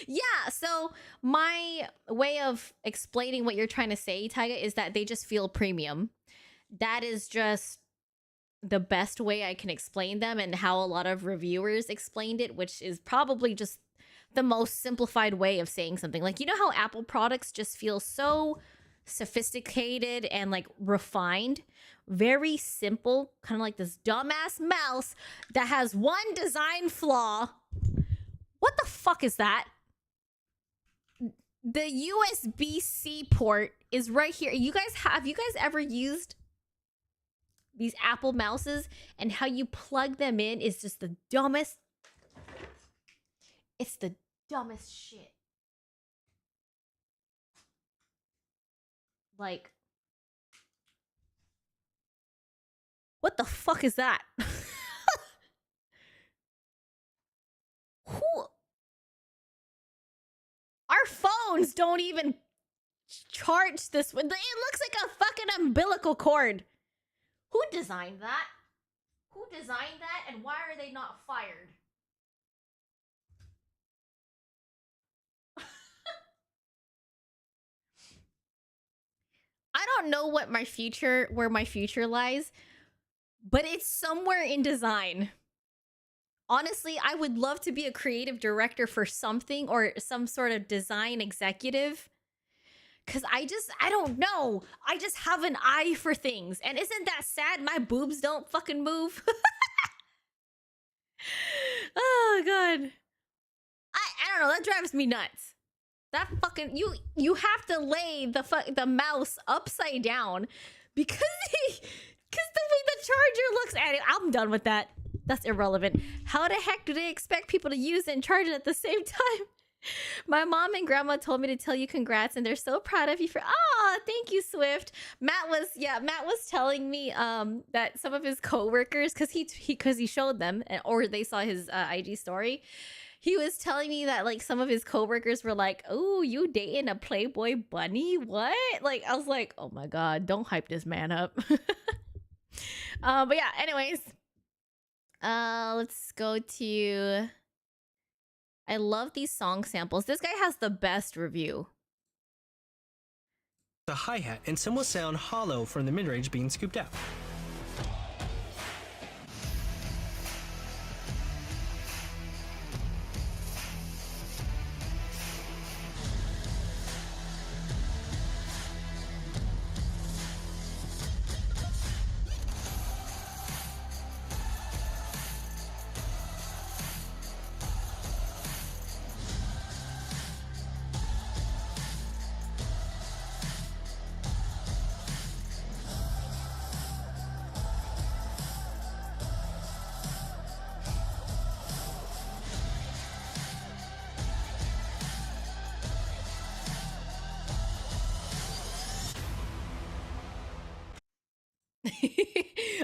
A: Yeah, so my way of explaining what you're trying to say, Taiga, is that they just feel premium. That is just the best way I can explain them, and how a lot of reviewers explained it, which is probably just the most simplified way of saying something. Like, you know how Apple products just feel so sophisticated and like refined, very simple, kind of like this dumbass mouse that has one design flaw. What the fuck is that? The USB-C port is right here. Have you guys ever used these Apple mouses, and how you plug them in is just the dumbest. It's the dumbest shit. Like, what the fuck is that? Who? Our phones don't even charge this one. It looks like a fucking umbilical cord. Who designed that? Who designed that, and why are they not fired? I don't know where my future lies, but it's somewhere in design. Honestly, I would love to be a creative director for something, or some sort of design executive. Cause I don't know. I just have an eye for things. And isn't that sad? My boobs don't fucking move. Oh god. I don't know, that drives me nuts. That fucking you have to lay the mouse upside down because the way the charger looks at it. I'm done with that. That's irrelevant. How the heck do they expect people to use it and charge it at the same time? My mom and grandma told me to tell you congrats, and they're so proud of you for. Oh, thank you, Swift. Matt was telling me that some of his coworkers, because he showed them, or they saw his IG story. He was telling me that like some of his coworkers were like, "Oh, you dating a Playboy bunny? What?" Like, I was like, "Oh my god, don't hype this man up." But yeah, anyways, let's go to. I love these song samples. This guy has the best review.
B: The hi-hat, and some will sound hollow from the mid-range being scooped out.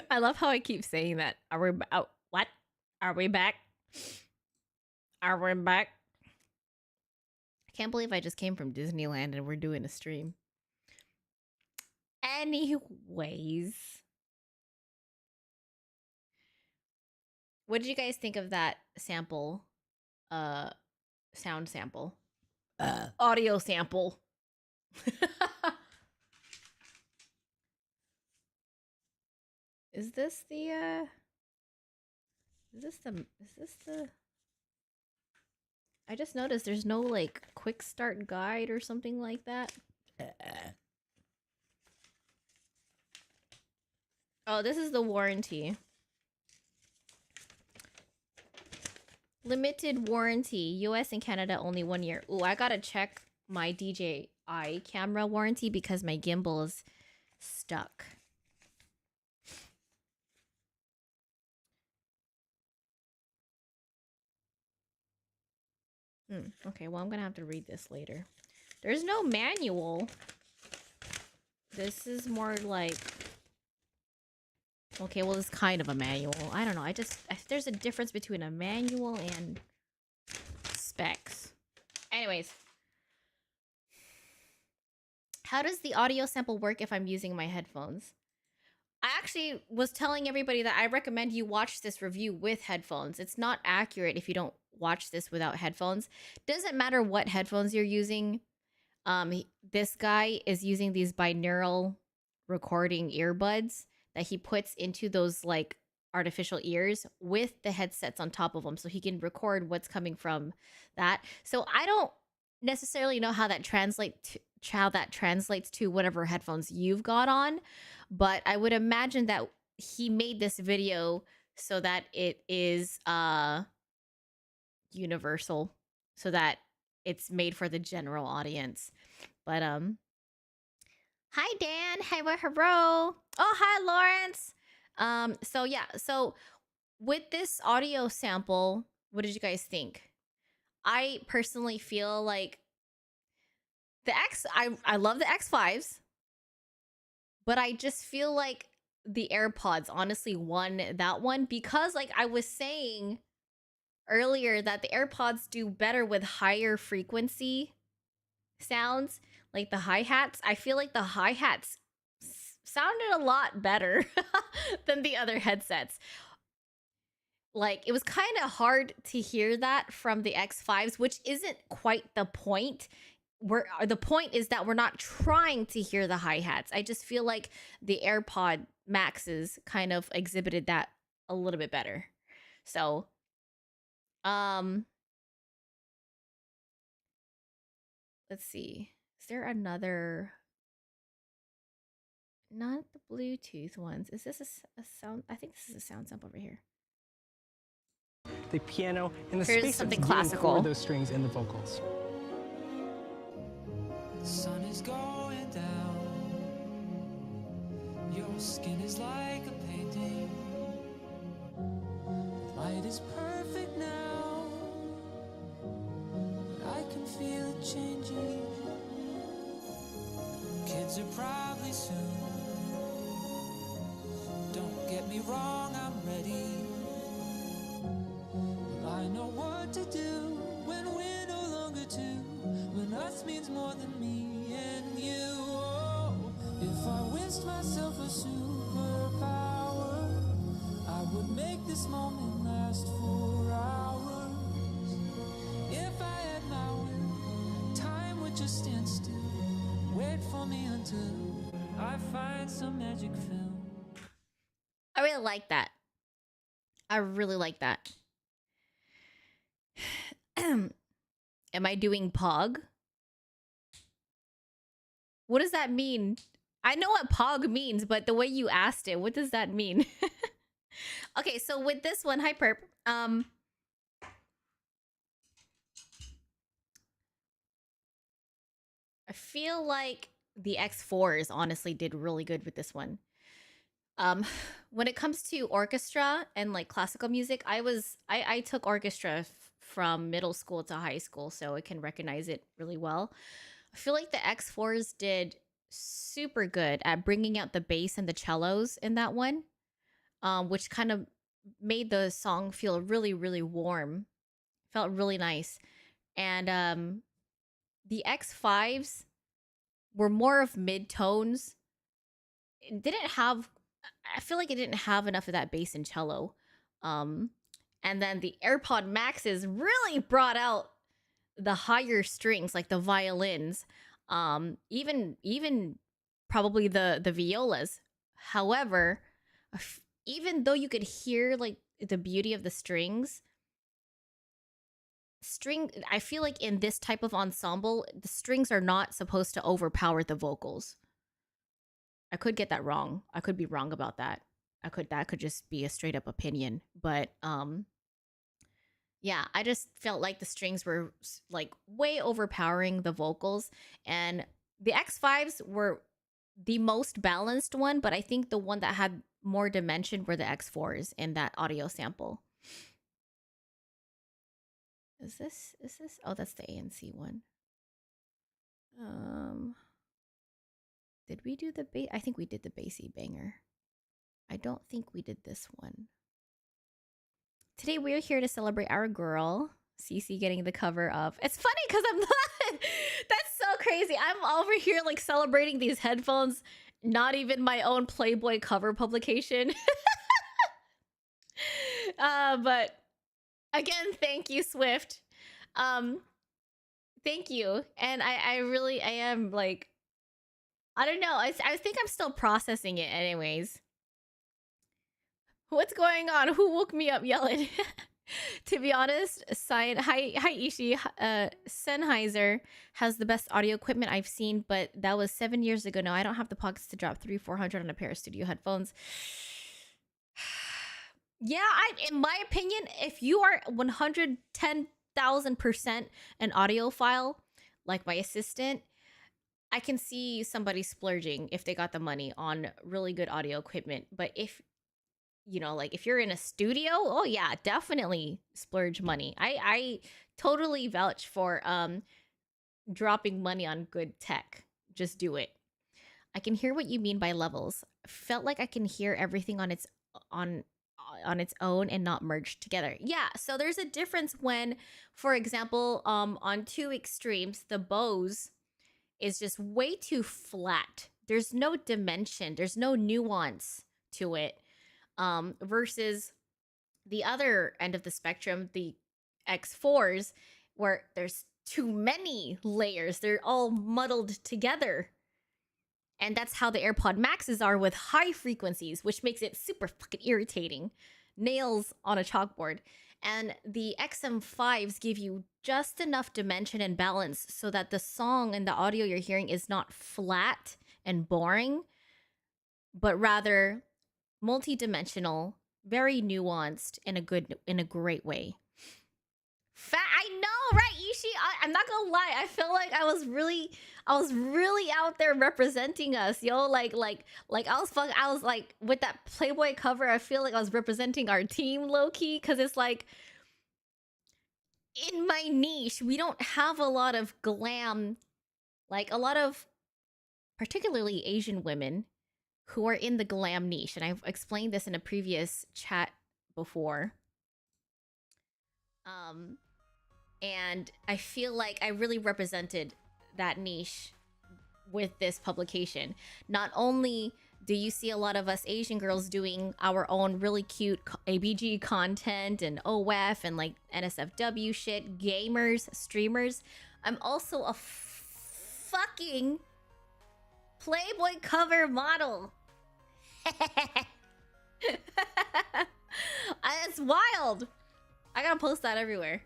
A: I love how I keep saying that. Are we oh, what? Are we back? Are we back? I can't believe I just came from Disneyland and we're doing a stream. Anyways, what did you guys think of that sample? Sound sample. Audio sample. Is this the I just noticed there's no like quick start guide or something like that. Oh, this is the warranty. Limited warranty, US and Canada only 1 year. Ooh, I gotta check my DJI camera warranty because my gimbal is stuck. Okay, well, I'm gonna have to read this later. There's no manual. This is more like... Okay, well, it's kind of a manual. I don't know. There's a difference between a manual and specs. Anyways. How does the audio sample work if I'm using my headphones? I actually was telling everybody that I recommend you watch this review with headphones. It's not accurate if you don't watch this without headphones. Doesn't matter what headphones you're using. This guy is using these binaural recording earbuds that he puts into those like artificial ears with the headsets on top of them, so he can record what's coming from that. So I don't necessarily know how that translates to whatever headphones you've got on, but I would imagine that he made this video so that it is universal, so that it's made for the general audience. But hi Dan, hi hello. Oh, hi Lawrence. So yeah, so with this audio sample, what did you guys think? I personally feel like I love the X5s, but I just feel like the AirPods honestly won that one because, like I was saying earlier, that the AirPods do better with higher frequency sounds, like the hi-hats. I feel like the hi-hats sounded a lot better than the other headsets. Like, it was kind of hard to hear that from the X5s, which isn't quite the point. The point is that we're not trying to hear the hi-hats. I just feel like the AirPod Maxes kind of exhibited that a little bit better. So, let's see. Is there another? Not the Bluetooth ones. Is this a sound? I think this is a sound sample over here.
B: The piano and the
A: Here's
B: space
A: something
B: that's given
A: classical.
B: for those strings and the vocals.
D: The sun is going down. Your skin is like a painting. The light is perfect now, but I can feel it changing. Kids are probably soon. Don't get me wrong, I'm ready. Well, I know what to do when we're no longer two. When us means more than me and you. Oh, if I wished myself a superpower, I would make this moment last for hours. If I had my will, time would just stand still. Wait for me until I find some magic film.
A: I really like that. I really like that. Am I doing Pog? What does that mean? I know what Pog means, but the way you asked it, what does that mean? Okay, so with this one, hi Perp. I feel like the X4s honestly did really good with this one. When it comes to orchestra and like classical music, I took orchestra from middle school to high school, so I can recognize it really well. I feel like the X4s did super good at bringing out the bass and the cellos in that one, which kind of made the song feel really, really warm. Felt really nice. And the X5s were more of mid tones. It didn't have, I feel like it didn't have enough of that bass and cello. And then the AirPod Maxes really brought out the higher strings, like the violins, even probably the violas. However, even though you could hear like the beauty of the strings, I feel like in this type of ensemble, the strings are not supposed to overpower the vocals. I could get that wrong. I could be wrong about that. That could just be a straight up opinion, but yeah, I just felt like the strings were like way overpowering the vocals, and the X5s were the most balanced one, but I think the one that had more dimension were the X4s in that audio sample. Is this oh, that's the ANC one. Did we do the bass? I think we did the bassy banger. I don't think we did this one. Today we're here to celebrate our girl, Cece, getting the cover of. It's funny because I'm not. That's so crazy. I'm over here like celebrating these headphones, not even my own Playboy cover publication. But again, thank you, Swift. Thank you. And I really, I am like, I don't know. I think I'm still processing it anyways. What's going on? Who woke me up yelling? To be honest, hi Ishi. Sennheiser has the best audio equipment I've seen, but that was 7 years ago now. I don't have the pockets to drop 300-400 on a pair of studio headphones. Yeah, in my opinion, if you are 110,000% an audiophile, like my assistant, I can see somebody splurging if they got the money on really good audio equipment. But if you know, like if you're in a studio, oh yeah, definitely splurge money. I totally vouch for dropping money on good tech. Just do it. I can hear what you mean by levels. Felt like I can hear everything on its own and not merged together. Yeah, so there's a difference when, for example, on two extremes, the Bose is just way too flat. There's no dimension, there's no nuance to it. Versus the other end of the spectrum, the X4s, where there's too many layers. They're all muddled together. And that's how the AirPod Maxes are with high frequencies, which makes it super fucking irritating. Nails on a chalkboard. And the XM5s give you just enough dimension and balance so that the song and the audio you're hearing is not flat and boring, but rather multi-dimensional, very nuanced in a great way. I know, right, Ishi? I'm not gonna lie. I feel like I was really out there representing us, yo. Like I was like with that Playboy cover. I feel like I was representing our team, low key, because it's like in my niche, we don't have a lot of glam, like a lot of particularly Asian women who are in the glam niche, and I've explained this in a previous chat before. And I feel like I really represented that niche with this publication. Not only do you see a lot of us Asian girls doing our own really cute ABG content and OF and like NSFW shit, gamers, streamers, I'm also a fucking Playboy cover model. It's wild. I gotta post that everywhere.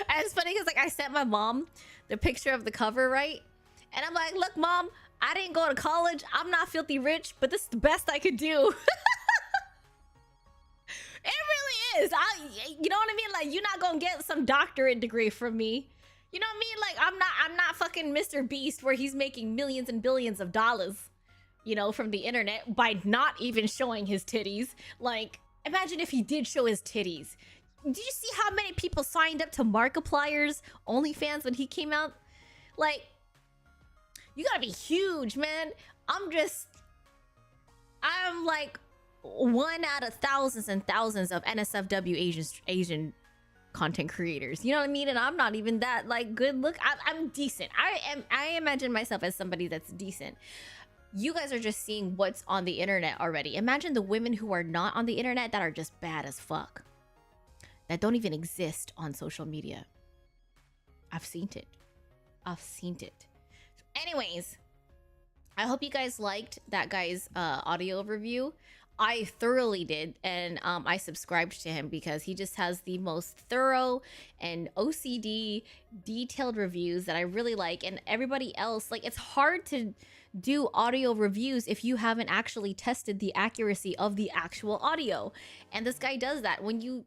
A: And it's funny because like I sent my mom the picture of the cover, right? And I'm like, look, mom, I didn't go to college. I'm not filthy rich, but this is the best I could do. It really is. You know what I mean? Like, you're not gonna get some doctorate degree from me. You know what I mean? Like, I'm not fucking Mr. Beast where he's making millions and billions of dollars, you know, from the internet by not even showing his titties. Like, imagine if he did show his titties. Did you see how many people signed up to Markiplier's OnlyFans when he came out? Like, You gotta be huge, man. I'm like one out of thousands and thousands of NSFW Asian content creators. You know what I mean? And I'm not even that like good look. I'm decent. I imagine myself as somebody that's decent. You guys are just seeing what's on the internet already. Imagine the women who are not on the internet that are just bad as fuck. That don't even exist on social media. I've seen it. I've seen it. Anyways, I hope you guys liked that guy's audio review. I thoroughly did, and I subscribed to him because he just has the most thorough and OCD detailed reviews that I really like. And everybody else, like, it's hard to do audio reviews if you haven't actually tested the accuracy of the actual audio. And this guy does that. When you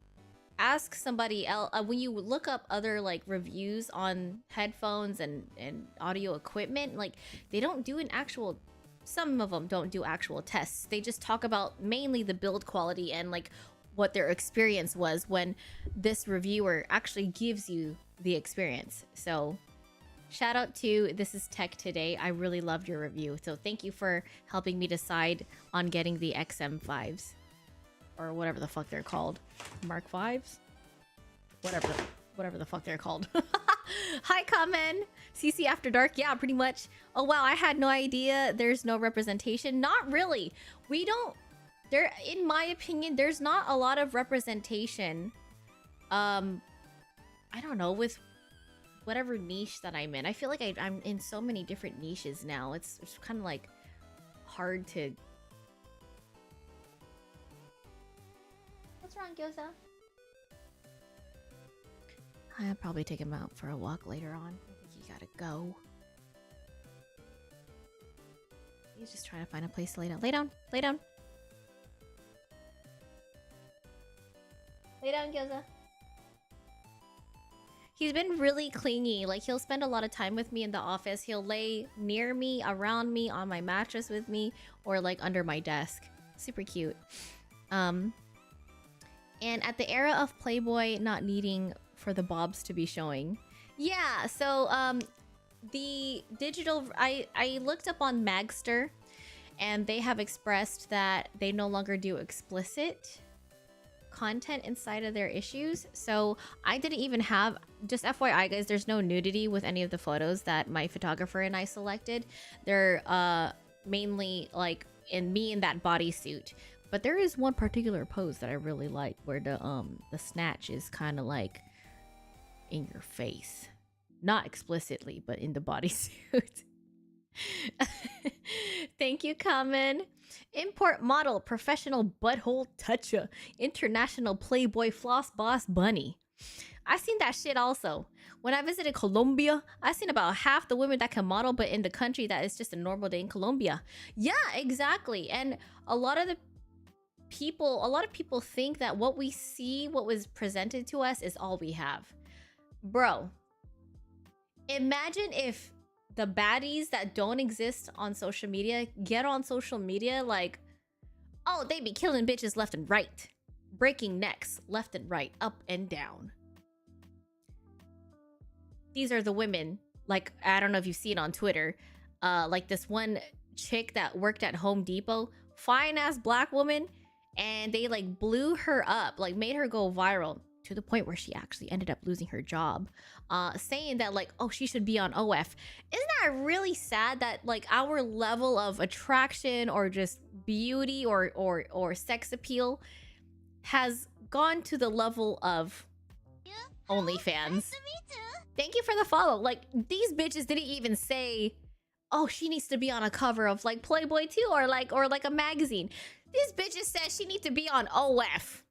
A: ask somebody else, when you look up other like reviews on headphones and audio equipment, like they don't do an actual, some of them don't do actual tests. They just talk about mainly the build quality and like what their experience was when this reviewer actually gives you the experience. So shout out to This Is Tech Today. I really loved your review. So thank you for helping me decide on getting the XM5s. Or whatever the fuck they're called. Mark 5s? Whatever the fuck they're called. Hi, Kamen. CC After Dark. Yeah, pretty much. Oh, wow. I had no idea there's no representation. Not really. We don't... There, in my opinion, there's not a lot of representation. I don't know, with whatever niche that I'm in. I feel like I'm in so many different niches now. It's kind of like hard to... What's wrong, Gyoza? I'll probably take him out for a walk later on. I think he gotta go. He's just trying to find a place to lay down. Lay down! Lay down! Lay down, Gyoza. He's been really clingy. Like, he'll spend a lot of time with me in the office. He'll lay near me, around me, on my mattress with me, or like under my desk. Super cute. And at the era of Playboy not needing for the bobs to be showing. Yeah, so the digital... I looked up on Magster, and they have expressed that they no longer do explicit content inside of their issues. So I didn't even have... Just FYI, guys, there's no nudity with any of the photos that my photographer and I selected. They're mainly like me in that bodysuit. But there is one particular pose that I really like where the snatch is kind of like in your face. Not explicitly, but in the bodysuit. Thank you, Kamen. Import model, professional butthole toucher, international Playboy floss boss bunny. I seen that shit also. When I visited Colombia, I seen about half the women that can model, but in the country that is just a normal day in Colombia. Yeah, exactly. And a lot of people think that what we see, what was presented to us, is all we have. Bro, imagine if the baddies that don't exist on social media get on social media, like, oh, they be killing bitches left and right, breaking necks left and right, up and down. These are the women, like, I don't know if you see it on Twitter, like this one chick that worked at Home Depot, fine ass black woman, and they like blew her up, like made her go viral to the point where she actually ended up losing her job, saying that like, oh, she should be on OF. Isn't that really sad that like our level of attraction or just beauty or sex appeal has gone to the level of OnlyFans? Thank you for the follow. Like, these bitches didn't even say, oh, she needs to be on a cover of like Playboy too, or like a magazine. These bitches said she needs to be on OF.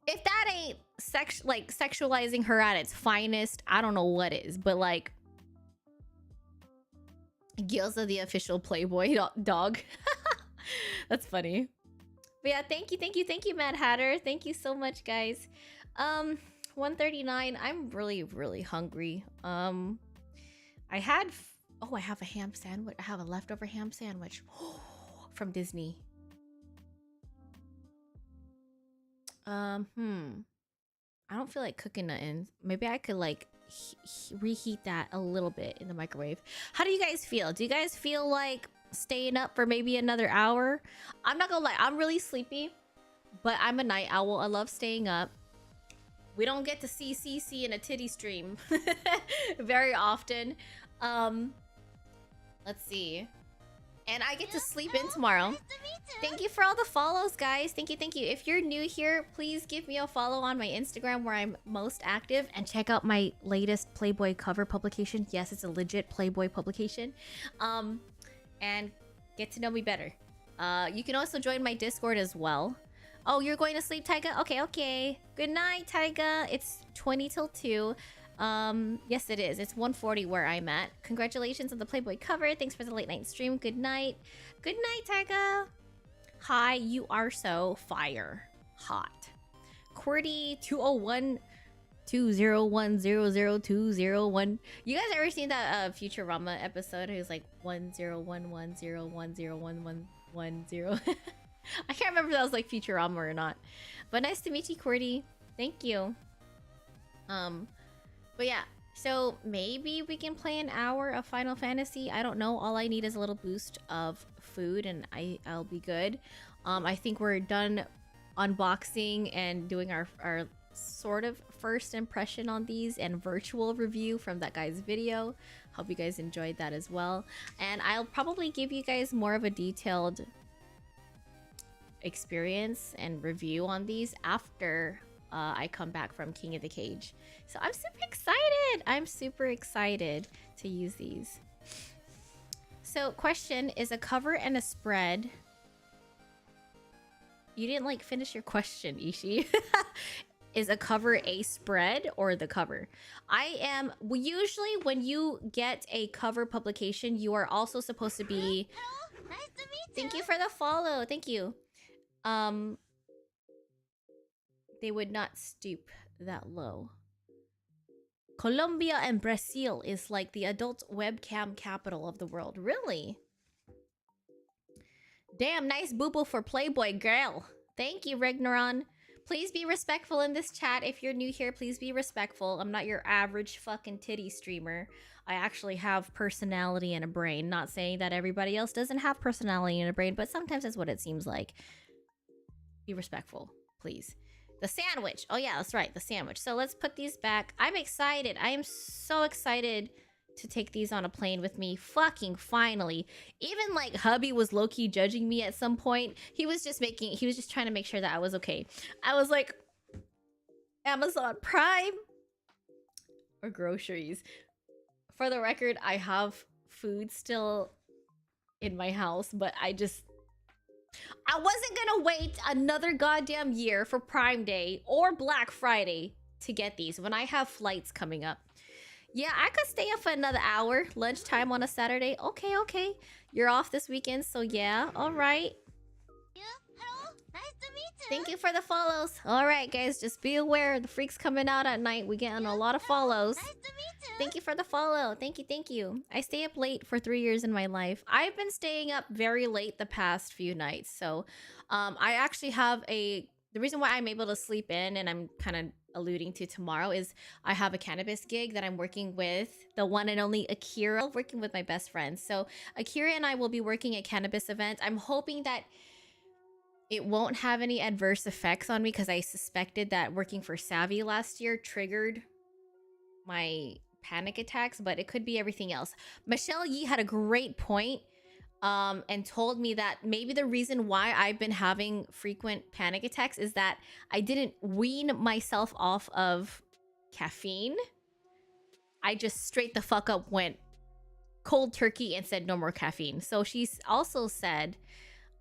A: If that ain't sexualizing her at its finest, I don't know what is. But like, Gilza, the official Playboy dog. That's funny. But yeah, thank you, Mad Hatter. Thank you so much, guys. 1:39. I'm really hungry. I have a ham sandwich. I have a leftover ham sandwich from Disney. I don't feel like cooking nothing. Maybe I could like reheat that a little bit in the microwave. How do you guys feel? Do you guys feel like staying up for maybe another hour? I'm not gonna lie, I'm really sleepy, but I'm a night owl. I love staying up. We don't get to see CC in a titty stream very often. Let's see. And I get to sleep in tomorrow. Thank you for all the follows, guys. Thank you, thank you. If you're new here, please give me a follow on my Instagram where I'm most active, and check out my latest Playboy cover publication. Yes, it's a legit Playboy publication. And get to know me better. You can also join my Discord as well. Oh, you're going to sleep, Taiga? Okay, okay. Good night, Taiga. It's 20 till 2. Yes, it is. It's 1:40 where I'm at. Congratulations on the Playboy cover. Thanks for the late night stream. Good night. Good night, Taiga. Hi, you are so fire. Hot. QWERTY 201 201000201. You guys ever seen that Futurama episode? It was like 101101010110. I can't remember if that was like Futurama or not. But nice to meet you, QWERTY. Thank you. But yeah, so maybe we can play an hour of Final Fantasy. I don't know. All I need is a little boost of food and I'll be good. I think we're done unboxing and doing our sort of first impression on these and virtual review from that guy's video. Hope you guys enjoyed that as well. And I'll probably give you guys more of a detailed experience and review on these after I come back from King of the Cage. So I'm super excited. I'm super excited to use these. So question, is a cover and a spread... You didn't like finish your question, Ishi. Is a cover a spread or the cover? Usually when you get a cover publication, you are also supposed to be...
E: Hello, nice to meet you.
A: Thank you for the follow. Thank you. They would not stoop that low. Colombia and Brazil is like the adult webcam capital of the world. Really? Damn, nice boo-boo for Playboy girl. Thank you, Regnaron. Please be respectful in this chat. If you're new here, please be respectful. I'm not your average fucking titty streamer. I actually have personality and a brain. Not saying that everybody else doesn't have personality and a brain, but sometimes that's what it seems like. Be respectful, please. The sandwich. Oh yeah, that's right, the sandwich. So let's put these back. I'm excited. I am so excited to take these on a plane with me. Fucking finally. Even like hubby was low-key judging me at some point. He was just trying to make sure that I was okay. I was like, Amazon Prime or groceries. For the record, I have food still in my house, but I wasn't gonna wait another goddamn year for Prime Day or Black Friday to get these when I have flights coming up. Yeah, I could stay up for another hour. Lunchtime on a Saturday. Okay, okay. You're off this weekend, so yeah. All right.
E: Yeah, hello, nice to meet you.
A: Thank you for the follows. All right, guys, just be aware. The freak's coming out at night. We getting a lot of follows.
E: Nice to meet you.
A: Thank you for the follow. Thank you, thank you. I stay up late for 3 years in my life. I've been staying up very late the past few nights. So I actually have the reason why I'm able to sleep in, and I'm kind of alluding to tomorrow, is I have a cannabis gig that I'm working with the one and only Akira, working with my best friend. So Akira and I will be working at cannabis event. I'm hoping that it won't have any adverse effects on me, because I suspected that working for Savvy last year triggered my panic attacks, but it could be everything else. Michelle Yee had a great point and told me that maybe the reason why I've been having frequent panic attacks is that I didn't wean myself off of caffeine. I just straight the fuck up went cold turkey and said no more caffeine. So she's also said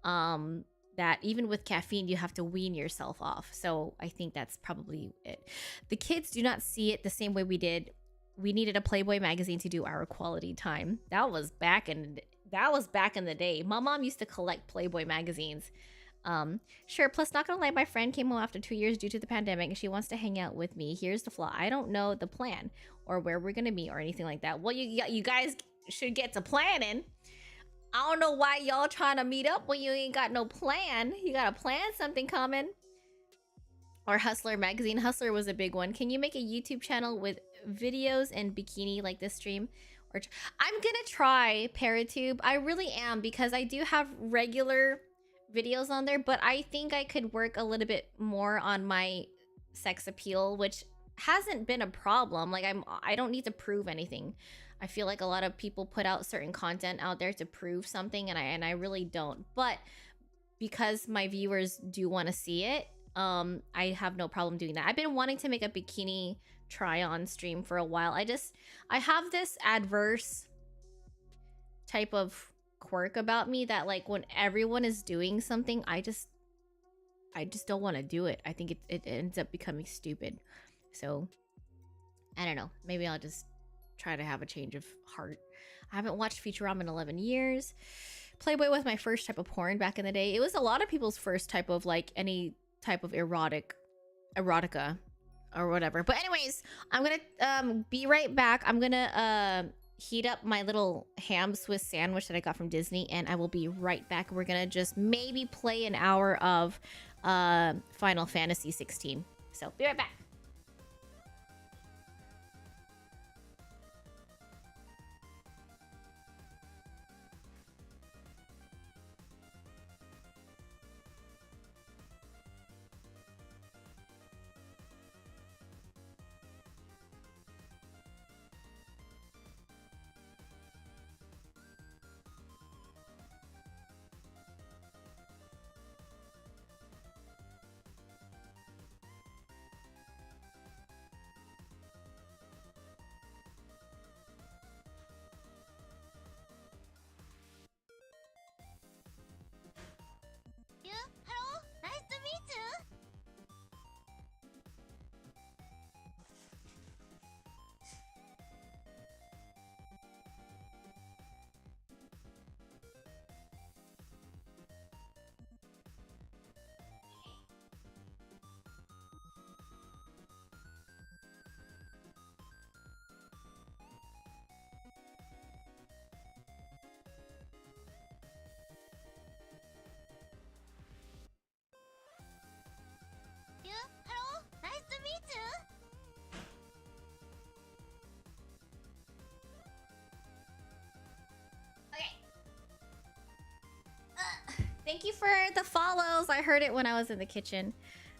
A: that even with caffeine, you have to wean yourself off. So I think that's probably it. The kids do not see it the same way we did. We needed a Playboy magazine to do our quality time. That was back in the day. My mom used to collect Playboy magazines. Sure, plus not gonna lie, my friend came home after 2 years due to the pandemic and she wants to hang out with me. Here's the flaw. I don't know the plan or where we're gonna meet or anything like that. Well, you guys should get to planning. I don't know why y'all trying to meet up when you ain't got no plan. You gotta plan something coming. Or Hustler magazine. Hustler was a big one. Can you make a YouTube channel with videos and bikini like this stream? Or I'm gonna try Paratube. I really am, because I do have regular videos on there, but I think I could work a little bit more on my sex appeal, which hasn't been a problem. Like I don't need to prove anything. I feel like a lot of people put out certain content out there to prove something, and I really don't. But because my viewers do want to see it, I have no problem doing that. I've been wanting to make a bikini try on stream for a while. I have this adverse type of quirk about me that, like, when everyone is doing something, I just don't want to do it. I think it ends up becoming stupid. So I don't know, maybe I'll just try to have a change of heart. I haven't watched Futurama in 11 years. Playboy was my first type of porn back in the day. It was a lot of people's first type of, like, any type of erotica or whatever. But anyways, I'm gonna be right back. I'm gonna heat up my little ham Swiss sandwich that I got from Disney, and I will be right back. We're gonna just maybe play an hour of Final Fantasy 16. So be right back.
E: You? Hello? Nice to meet you. You? Hello? Nice to meet you.
A: Okay. Thank you for the follows. I heard it when I was in the kitchen.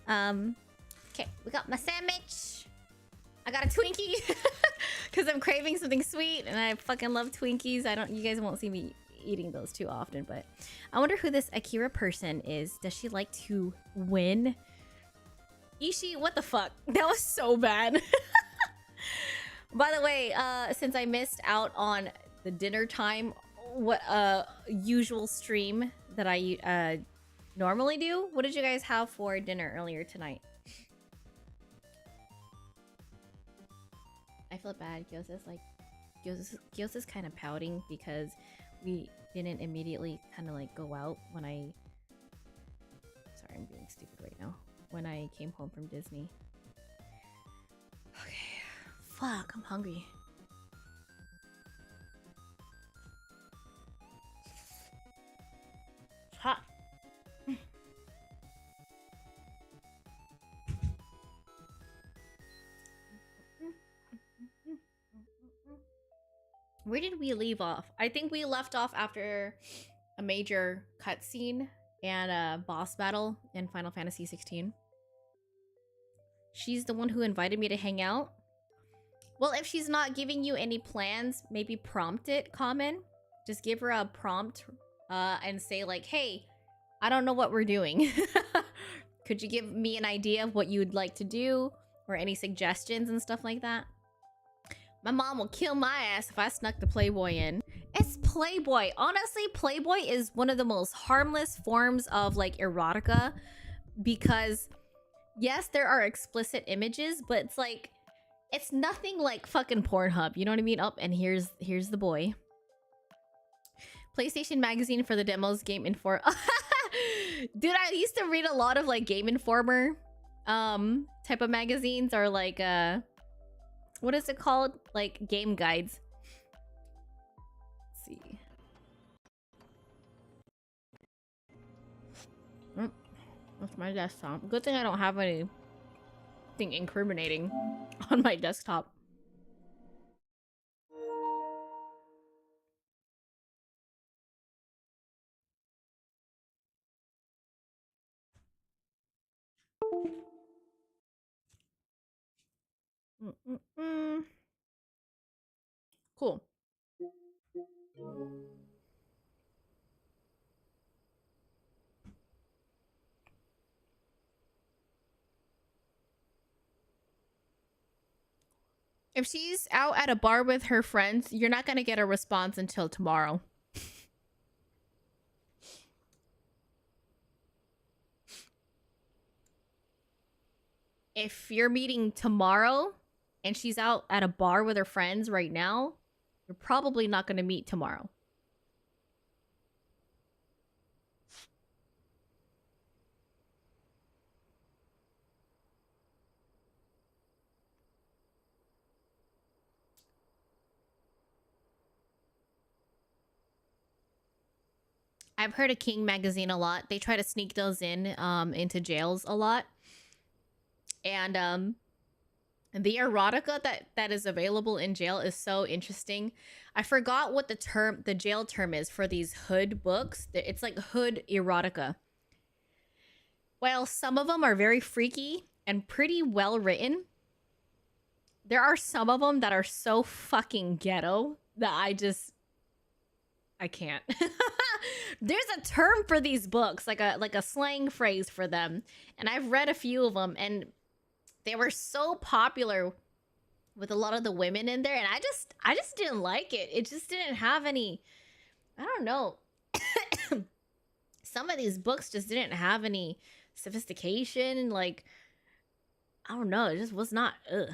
A: Okay, we got my sandwich. I got a Twinkie because I'm craving something sweet, and I fucking love Twinkies. You guys won't see me eating those too often, but I wonder who this Akira person is. Does she like to win? Ishi, what the fuck? That was so bad. By the way, since I missed out on the dinner time, what usual stream that I normally do, what did you guys have for dinner earlier tonight? I feel bad. Gyoza's kind of pouting because we didn't immediately kind of like go out when I... Sorry, I'm being stupid right now. When I came home from Disney. Okay. Fuck, I'm hungry. It's hot. Where did we leave off? I think we left off after a major cutscene and a boss battle in Final Fantasy 16. She's the one who invited me to hang out. Well, if she's not giving you any plans, maybe prompt it, Common. Just give her a prompt and say like, hey, I don't know what we're doing. Could you give me an idea of what you'd like to do? Or any suggestions and stuff like that? My mom will kill my ass if I snuck the Playboy in. It's Playboy. Honestly, Playboy is one of the most harmless forms of like erotica, because yes, there are explicit images, but it's like, it's nothing like fucking Pornhub. You know what I mean? Oh, and here's the boy. PlayStation Magazine for the demos, Game Informer. Dude, I used to read a lot of like Game Informer type of magazines, or like what is it called? Like game guides. Let's see. That's my desktop. Good thing I don't have any Thing incriminating on my desktop. Cool. If she's out at a bar with her friends, you're not gonna get a response until tomorrow. If you're meeting tomorrow and she's out at a bar with her friends right now, you're probably not gonna meet tomorrow. I've heard of King magazine a lot. They try to sneak those in into jails a lot. And the erotica that is available in jail is so interesting. I forgot what the jail term is for these hood books. It's like hood erotica. While some of them are very freaky and pretty well written, there are some of them that are so fucking ghetto that I can't. There's a term for these books, like a slang phrase for them, and I've read a few of them, and they were so popular with a lot of the women in there, and I just didn't like it. It just didn't have any, I don't know. Some of these books just didn't have any sophistication, like, I don't know, it just was not, ugh.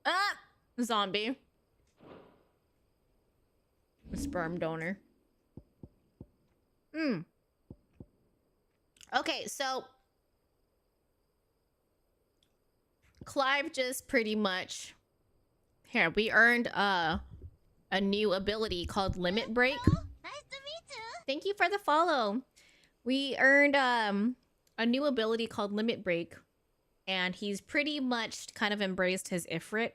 A: Ah! Zombie. A sperm donor. Okay, so Clive just pretty much here. We earned a new ability called Limit Break.
E: Nice to meet you.
A: Thank you for the follow. We earned a new ability called Limit Break, and he's pretty much kind of embraced his Ifrit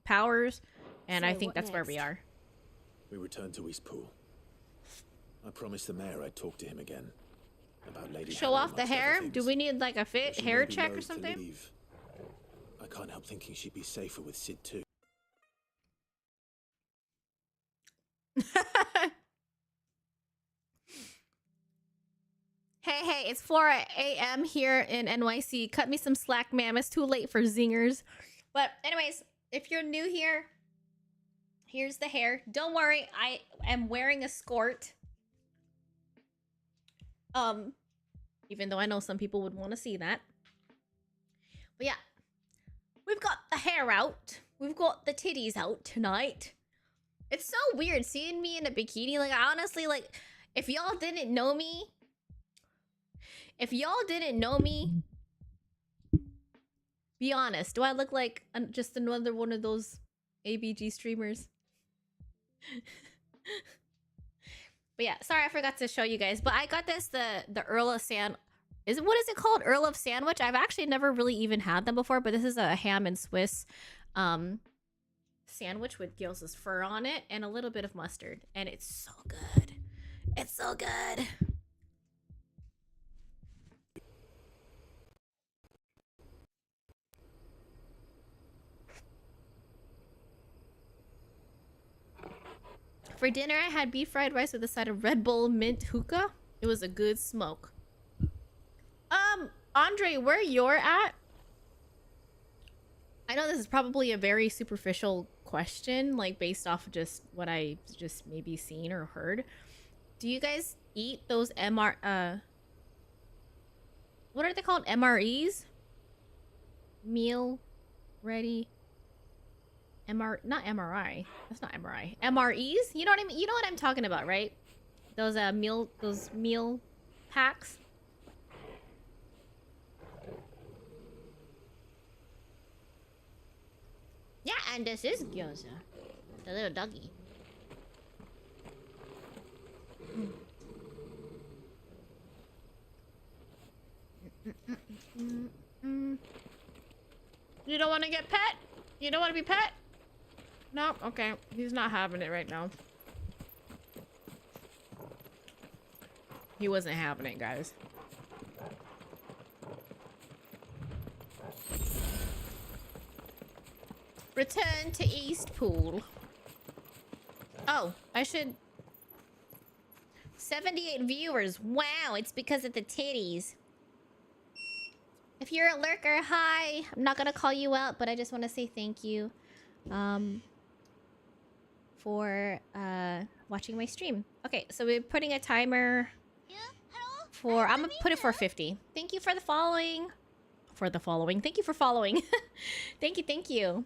A: powers, and I think that's where we are.
F: We returned to Eastpool. I promised the mayor I'd talk to him again about Lady
A: Show
F: Harrow,
A: off the
F: amongst other
A: hair?
F: things.
A: Do we need like a
F: But she
A: hair
F: may be
A: check or
F: loath to
A: something?
F: leave. I can't help thinking she'd be safer with Sid too.
A: Hey, it's 4 a.m. here in NYC. Cut me some slack, ma'am. It's too late for zingers. But anyways, if you're new here, here's the hair. Don't worry, I am wearing a skirt. Even though I know some people would want to see that. But yeah, we've got the hair out. We've got the titties out tonight. It's so weird seeing me in a bikini. Like, honestly, like, if y'all didn't know me, be honest. Do I look like just another one of those ABG streamers? But yeah, sorry, I forgot to show you guys. But I got this, the Earl of what is it called? Earl of Sandwich? I've actually never really even had them before, but this is a ham and Swiss sandwich with Gilsa's fur on it and a little bit of mustard. And it's so good. It's so good. For dinner, I had beef fried rice with a side of Red Bull mint hookah. It was a good smoke. Andre, where you're at? I know this is probably a very superficial question, like based off of just what I just maybe seen or heard. Do you guys eat those what are they called? MREs? Meal ready. Not MRI. That's not MRI. MREs? You know what I mean? You know what I'm talking about, right? Those meal packs. Yeah, and this is gyoza. The little doggy. You don't want to get pet? You don't want to be pet? No? Okay. He's not having it right now. He wasn't having it, guys. Return to East Pool. Oh, I should... 78 viewers. Wow, it's because of the titties. If you're a lurker, hi. I'm not gonna call you out, but I just want to say thank you for watching my stream. Okay, so we're putting a timer for... I'm gonna put it for 50. Thank you for the following. Thank you for following. Thank you, thank you.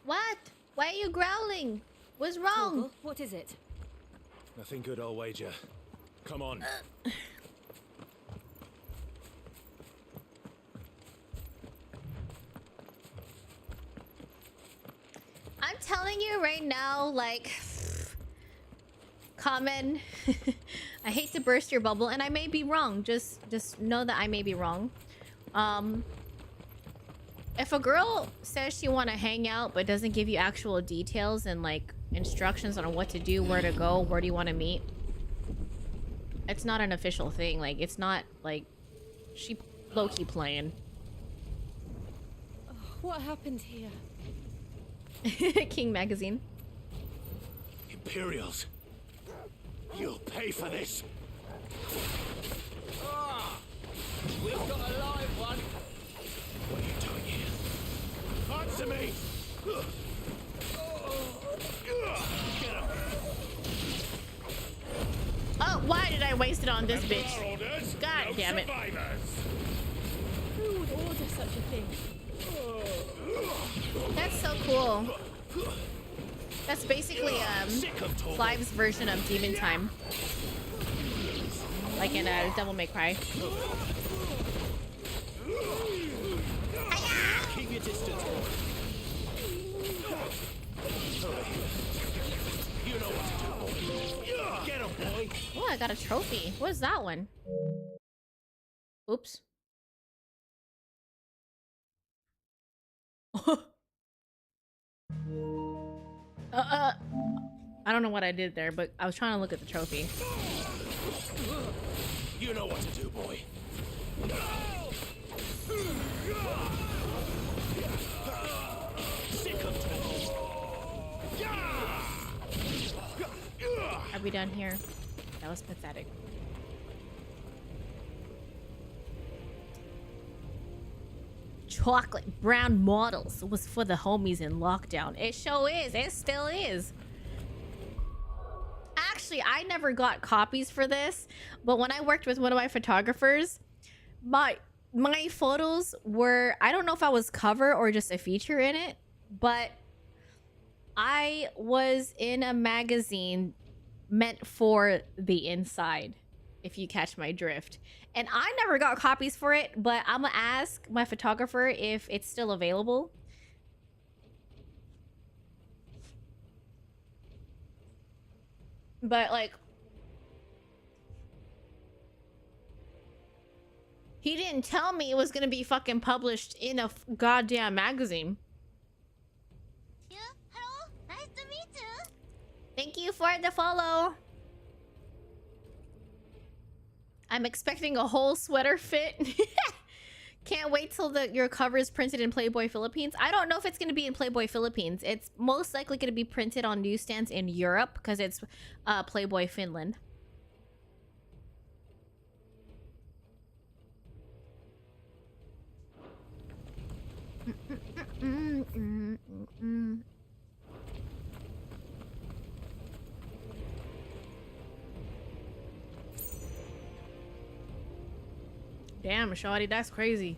A: What? Why are you growling? What's wrong?
G: Torgal, what is it?
F: Nothing good, I'll wager. Come on.
A: I'm telling you right now, like... Common. I hate to burst your bubble, and I may be wrong. Just know that I may be wrong. If a girl says she want to hang out but doesn't give you actual details and like instructions on what to do, where to go, where do you want to meet, it's not an official thing. Like, it's not like she low-key playing.
G: What happened here?
A: King Magazine.
F: Imperials. You'll pay for this.
C: We've got a live one.
F: What are you doing here? Answer me!
A: Oh, why did I waste it on this bitch? God damn it.
G: Who would order such a thing?
A: That's so cool. That's basically Clive's version of Demon Time. Like in Devil May Cry.
F: Keep your distance. You know what to do, boy. Get him, boy.
A: Oh, I got a trophy. What is that one? Oops. I don't know what I did there, but I was trying to look at the trophy.
F: You know what to do, boy.
A: Are we done here? That was pathetic. Chocolate brown models was for the homies in lockdown. It sure is. It still is. Actually, I never got copies for this, but when I worked with one of my photographers, my photos were, I don't know if I was cover or just a feature in it, but I was in a magazine meant for the inside, if you catch my drift. And I never got copies for it, but I'm gonna ask my photographer if it's still available. But like, he didn't tell me it was gonna be fucking published in a goddamn magazine.
E: Yeah, hello, nice to meet you.
A: Thank you for the follow. I'm expecting a whole sweater fit. Can't wait till your cover is printed in Playboy Philippines. I don't know if it's going to be in Playboy Philippines. It's most likely going to be printed on newsstands in Europe because it's Playboy Finland. Damn, shawty, that's crazy.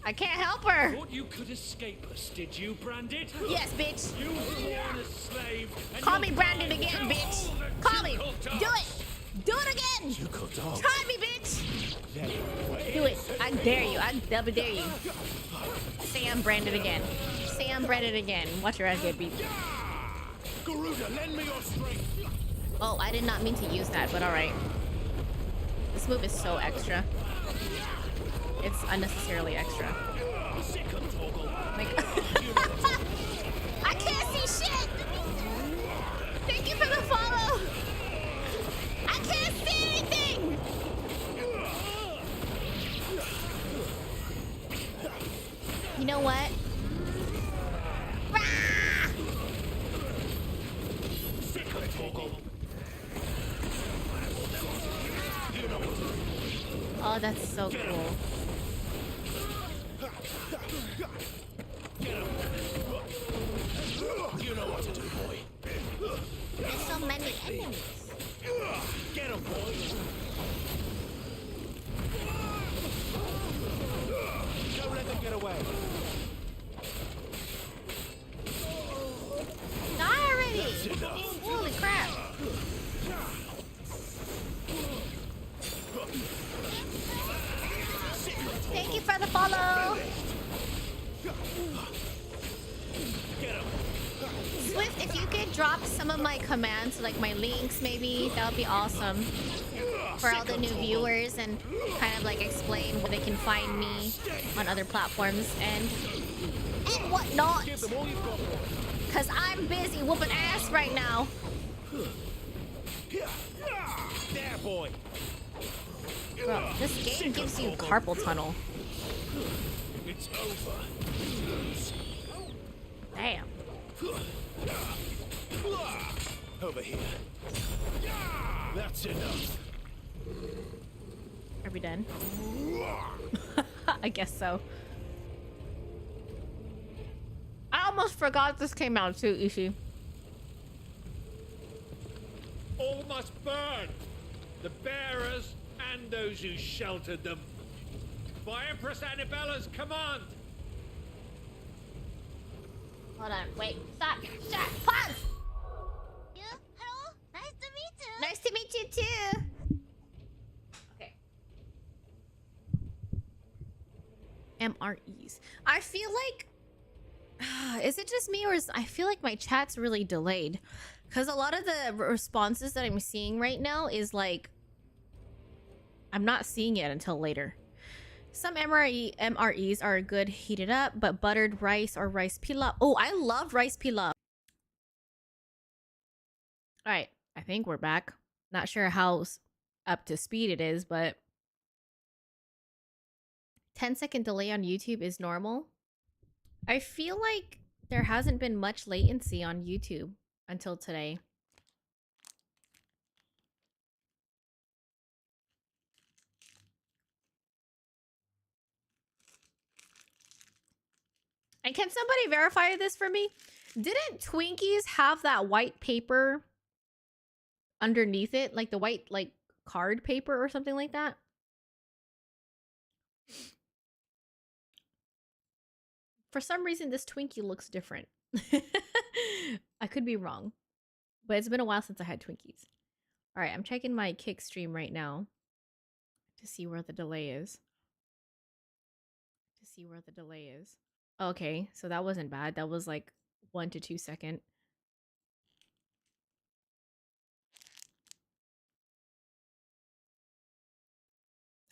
A: I can't help her.
C: Thought you could escape us, did you, Branded?
A: Yes, bitch.
C: You were born a slave. And
A: Call
C: you'll
A: me Brandon
C: die
A: again,
C: to
A: bitch.
C: all the
A: Call me.
C: Tuchel
A: Do
C: dogs.
A: it. Do it again.
F: Tuchel dogs.
A: Try me, bitch. Do it. I dare you. I double dare you. Say I'm Brandon again. Say I'm Brandon again. Watch your ass get beat.
F: Garuda, lend me your strength.
A: Oh, I did not mean to use that, but alright. This move is so extra. It's unnecessarily extra. Like I can't see shit! Thank you for the follow! I can't see anything! You know what? Rah! Oh, that's so cool.
F: You know what to do, boy.
A: There's so many enemies.
F: Get him, boy. Don't let them get away.
A: Die already! Holy crap! Thank you for the follow! Swift, if you could drop some of my commands, like my links maybe, that would be awesome. For all the new viewers and kind of like explain where they can find me on other platforms and whatnot. Cause I'm busy whooping ass right now.
F: There, boy.
A: Bro, this game gives you carpal tunnel.
F: It's over.
A: Damn.
F: Over here. That's enough.
A: Are we done? I guess so. I almost forgot this came out too, Ishi.
C: All must burn. The bearers and those who sheltered them. By Empress Annabella's command.
A: Hold on, wait, stop, pause!
E: You? Hello? Nice to meet you.
A: Nice to meet you too. Okay. MREs. I feel like, is it just me or I feel like my chat's really delayed? Because a lot of the responses that I'm seeing right now is like, I'm not seeing it until later. Some MREs are good heated up, but buttered rice or rice pilaf. Oh, I love rice pilaf. All right, I think we're back. Not sure how up to speed it is, but 10-second delay on YouTube is normal. I feel like there hasn't been much latency on YouTube until today. And can somebody verify this for me? Didn't Twinkies have that white paper underneath it? Like the white, like, card paper or something like that? For some reason, this Twinkie looks different. I could be wrong. But it's been a while since I had Twinkies. Alright, I'm checking my Kick stream right now. To see where the delay is. Okay, so that wasn't bad. That was like 1 to 2 second.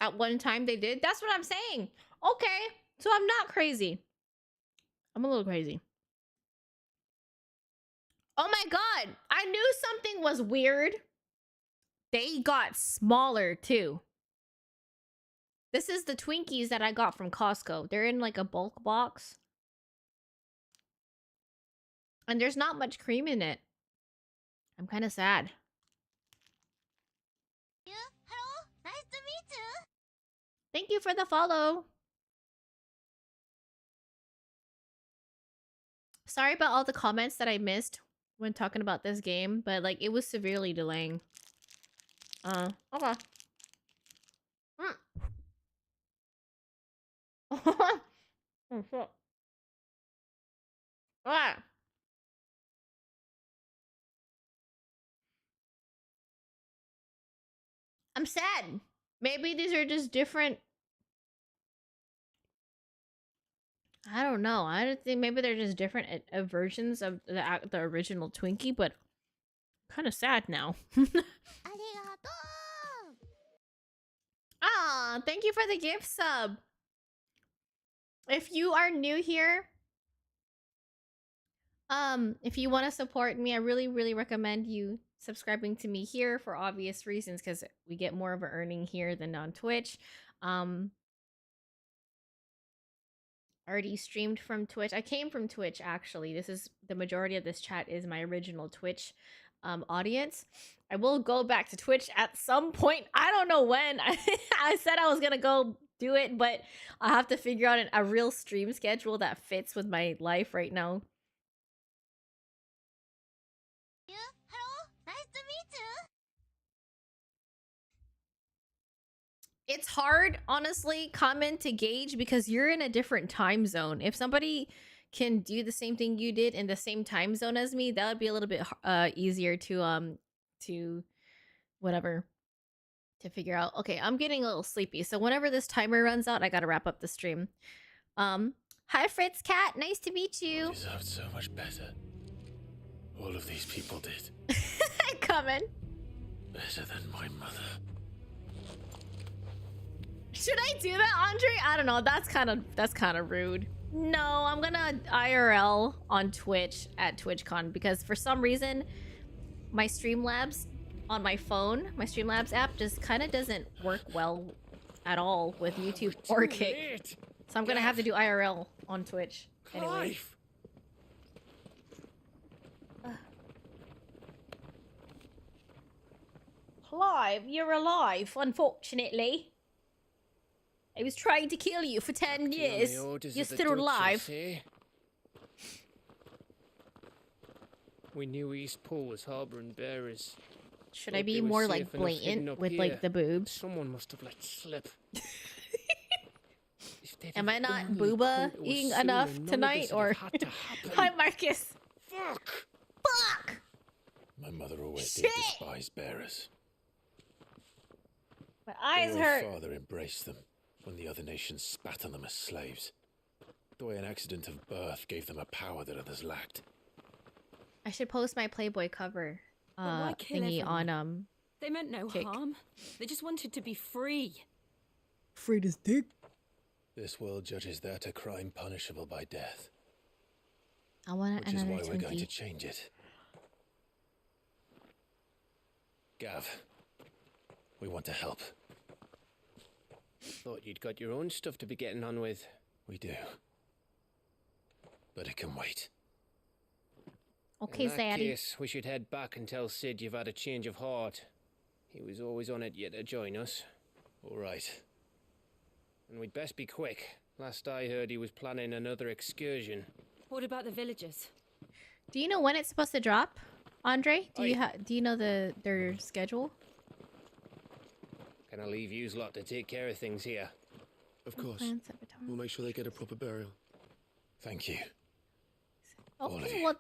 A: At one time they did? That's what I'm saying. Okay, so I'm not crazy. I'm a little crazy. Oh my god, I knew something was weird. They got smaller too. This is the Twinkies that I got from Costco. They're in like a bulk box. And there's not much cream in it. I'm kind of sad.
E: You? Hello? Nice to meet you.
A: Thank you for the follow. Sorry about all the comments that I missed when talking about this game, but like it was severely delaying. Okay. Oh, shit. Ah. I'm sad. Maybe these are just different. I don't know. I don't think maybe they're just different versions of the original Twinkie, but kind of sad now.
E: ありがとう
A: Ah, thank you for the gift sub. If you are new here, if you want to support me, I really recommend you subscribing to me here for obvious reasons, because we get more of an earning here than on Twitch. Already streamed from Twitch. I came from Twitch, actually. This is the majority of this chat is my original Twitch audience. I will go back to Twitch at some point. I don't know when. I said I was gonna go do it, but I have to figure out a real stream schedule that fits with my life right now.
E: Hello, nice to meet you.
A: It's hard, honestly, comment to gauge because you're in a different time zone. If somebody can do the same thing you did in the same time zone as me, that would be a little bit easier to whatever to figure out. Okay, I'm getting a little sleepy, so whenever this timer runs out, I gotta wrap up the stream. Hi Fritz Cat, nice to meet you.
F: Deserved so much better. All of these people did.
A: Coming.
F: Better than my mother.
A: Should I do that, Andre? I don't know. That's kind of rude. No, I'm gonna IRL on Twitch at TwitchCon because for some reason my Streamlabs on my phone, my Streamlabs app just kind of doesn't work well at all with YouTube or Kick. So I'm gonna have to do IRL on Twitch anyway. Clive, you're alive, unfortunately. I was trying to kill you for 10 years. You're still alive.
H: We knew East Pool was harboring bearers.
A: Should I be more like blatant with like the boobs?
H: Someone must have let slip.
A: Am I not booba-ing enough tonight or? Hi Marcus. Fuck!
F: My mother always did despise bearers.
A: My eyes hurt.
F: My father embraced them when the other nations spat on them as slaves. The way an accident of birth gave them a power that others lacked.
A: I should post my Playboy cover thingy on
G: They meant no
A: Kick.
G: harm. They just wanted to be free.
B: Afraid as dick.
F: This world judges that a crime punishable by death.
A: I want
F: Which is
A: another
F: why we're going to
A: Twinkie.
F: change it. Gav, we want to help.
H: Thought you'd got your own stuff to be getting on with.
F: We do. But it can wait.
A: Okay,
H: In that
A: Zaddy.
H: case, we should head back and tell Sid you've had a change of heart. He was always on it yet to join us.
F: All right.
H: And we'd best be quick. Last I heard, he was planning another excursion.
G: What about the villagers?
A: Do you know when it's supposed to drop, Andre? Do you know their schedule?
H: Can I leave yous lot to take care of things here?
F: Of course.
A: Plans at the time.
F: We'll make sure they get a proper burial. Thank you. All of
A: Okay,
F: you.
A: well,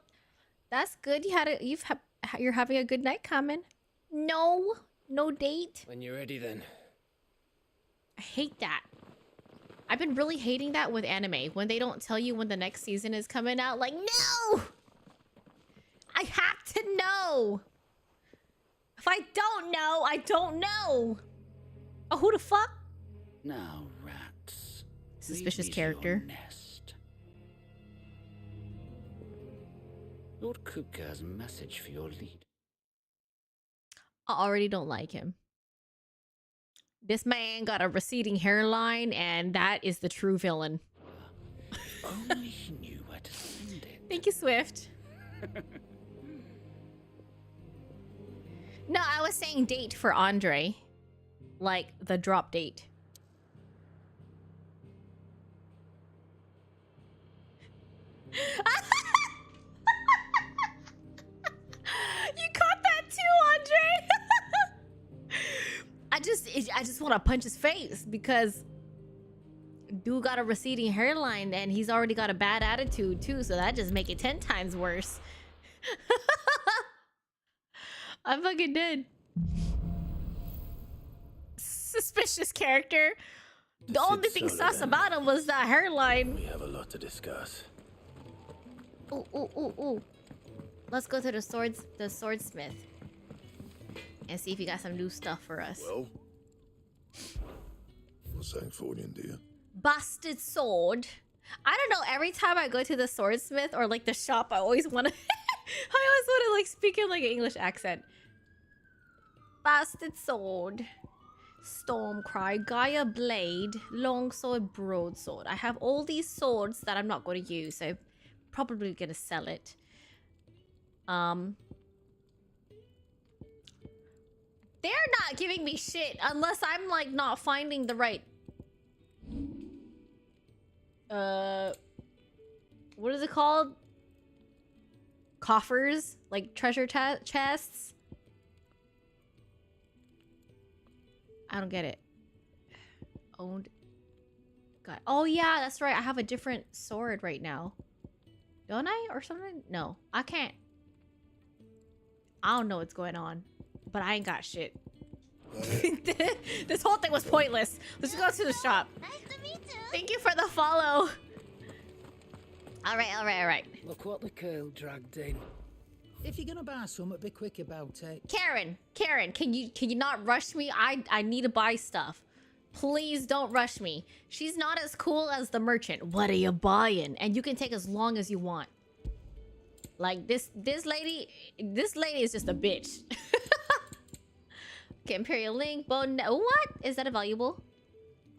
A: that's good. You're having a good night coming. No date.
H: When you're ready, then.
A: I hate that. I've been really hating that with anime when they don't tell you when the next season is coming out. Like, no! I have to know. If I don't know, I don't know. Oh, who the fuck?
I: Now, rats.
A: Suspicious
I: leave me to your
A: character.
I: Nest. Lord Kupka has a message for your lead.
A: I already don't like him. This man got a receding hairline, and that is the true villain.
I: Only he knew where to send it.
A: Thank you, Swift. No, I was saying date for Andre. Like the drop date. You caught that too, Andre. I just want to punch his face because dude got a receding hairline and he's already got a bad attitude too, so that just make it 10 times worse. I'm fucking dead. Suspicious character. The only thing sus about him was that hairline.
F: We have a lot to discuss.
A: Ooh, ooh, ooh, ooh. Let's go to the swordsmith. And see if he got some new stuff for us.
F: Well, what's that for you, dear?
A: Bastard sword. I don't know, every time I go to the swordsmith or like the shop, I always want to like speak in like an English accent. Bastard sword. Stormcry, Gaia blade, longsword, broadsword. I have all these swords that I'm not going to use, so I'm probably going to sell it. They're not giving me shit unless I'm like not finding the right what is it called? Coffers? Like treasure chests? I don't get it. Owned. God. Oh yeah, that's right. I have a different sword right now. Don't I? Or something? No, I can't. I don't know what's going on. But I ain't got shit. This whole thing was pointless. Let's go to the shop.
E: Nice to meet you.
A: Thank you for the follow. Alright.
I: Look what the girl dragged in.
J: If you're gonna buy something, be quick about it.
A: Karen, can you not rush me? I need to buy stuff. Please don't rush me. She's not as cool as the merchant. What are you buying? And you can take as long as you want. Like this lady is just a bitch. Okay, Imperial Link, bone. What? Is that a valuable?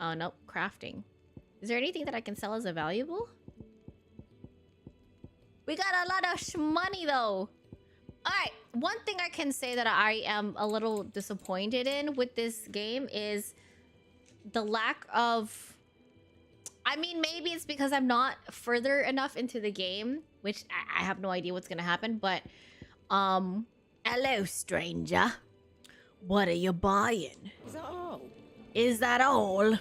A: Oh no, crafting. Is there anything that I can sell as a valuable? We got a lot of money though. Alright, one thing I can say that I am a little disappointed in with this game is the lack of... I mean, maybe it's because I'm not further enough into the game, which I have no idea what's gonna happen, but... Hello, stranger. What are you buying?
J: Is that all?
A: Is that all?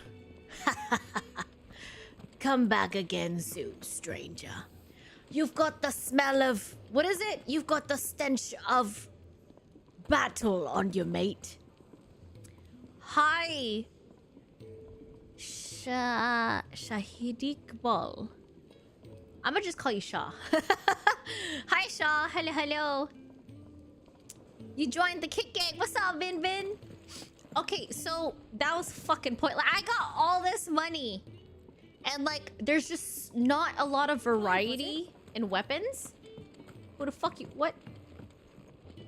A: Come back again soon, stranger. You've got the smell of... What is it? You've got the stench of... battle on you, mate. Hi. Shahid Iqbal. I'm gonna just call you Shah. Hi, Shah. Hello. You joined the Kick Gang. What's up, Vin? Okay, so that was fucking pointless. I got all this money. And, like, there's just not a lot of variety in weapons. Who the fuck you... What?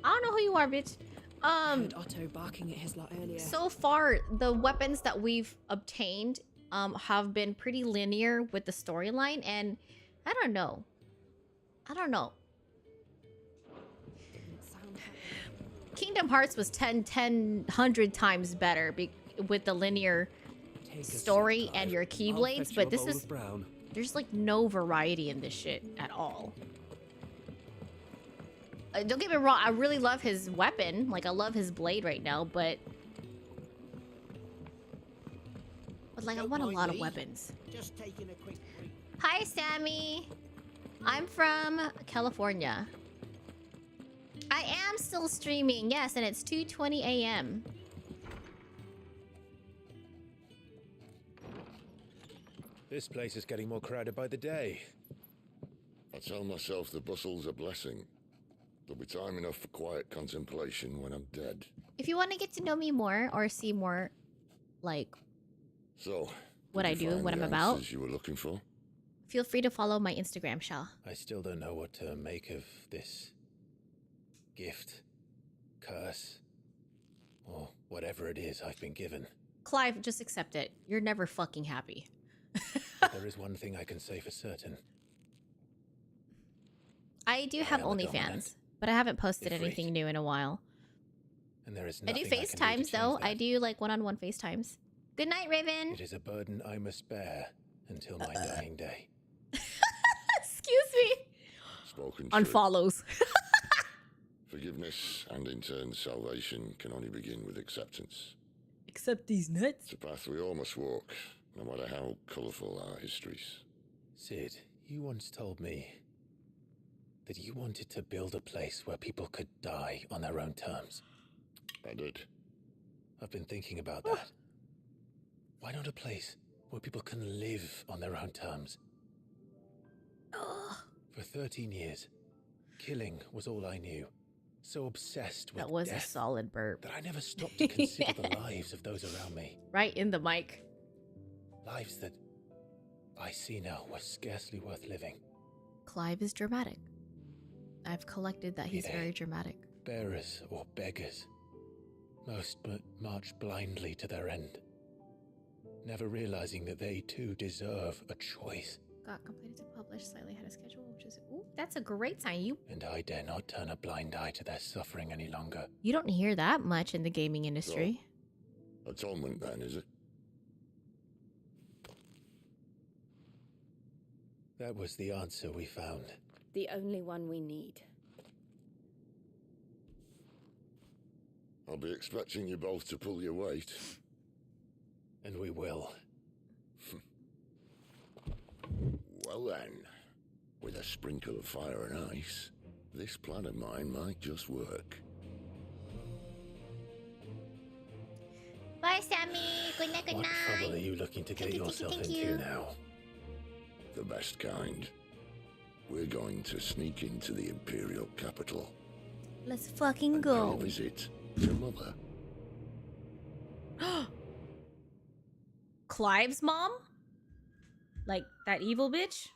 A: I don't know who you are, bitch.
G: I heard Otto barking at his lot earlier.
A: So far, the weapons that we've obtained have been pretty linear with the storyline. And I don't know. Kingdom Hearts was 100 times better with the linear story and your keyblades, but this is... There's like no variety in this shit at all. Don't get me wrong, I really love his weapon. Like, I love his blade right now, but like, I want a lot of weapons.
J: Just taking a quick break.
A: Hi, Sammy. I'm from California. I am still streaming, yes, and it's 2:20 a.m.
F: This place is getting more crowded by the day.
K: I tell myself the bustle's a blessing. There'll be time enough for quiet contemplation when I'm dead.
A: If you want to get to know me more or see more, like,
K: so,
A: what I do, what I'm about,
K: you were looking for?
A: Feel free to follow my Instagram, Shah.
F: I still don't know what to make of this gift, curse, or whatever it is I've been given.
A: Clive, just accept it. You're never fucking happy.
F: There is one thing I can say for certain.
A: I do have OnlyFans, but I haven't posted anything new in a while.
F: And there is
A: I do FaceTimes though. I do like one-on-one FaceTimes. Good night, Raven.
F: It is a burden I must bear until my dying day.
A: Excuse me.
K: Spoken
A: Unfollows.
K: Forgiveness and in turn salvation can only begin with acceptance.
A: Accept these nuts.
K: It's a path we all must walk, no matter how colourful our histories.
F: Sid, you once told me that you wanted to build a place where people could die on their own terms.
K: I did.
F: I've been thinking about that. Why not a place where people can live on their own terms? For 13 years, killing was all I knew. So obsessed with
A: That was a
F: death
A: solid burp.
F: that I never stopped to consider the lives of those around me.
A: Right in the mic.
F: Lives that I see now were scarcely worth living.
A: Clive is dramatic. I've collected that he's very dramatic.
F: Bearers or beggars. Most but march blindly to their end, never realizing that they too deserve a choice.
A: Got completed to publish slightly ahead of schedule, which is that's a great sign.
F: And I dare not turn a blind eye to their suffering any longer.
A: You don't hear that much in the gaming industry.
K: So, atonement then, is it?
F: That was the answer we found.
G: The only one we need.
K: I'll be expecting you both to pull your weight.
F: And we will.
K: Well then, with a sprinkle of fire and ice, this plan of mine might just work.
E: Bye, Sammy. Good night, good
F: What trouble are
E: night.
F: you looking to get
E: Thank you,
F: yourself
E: thank
F: into
E: you.
F: now?
K: The best kind. We're going to sneak into the Imperial capital.
A: Let's fucking
K: and
A: go.
K: pay a visit to Mother.
A: Clive's mom? Like that evil bitch?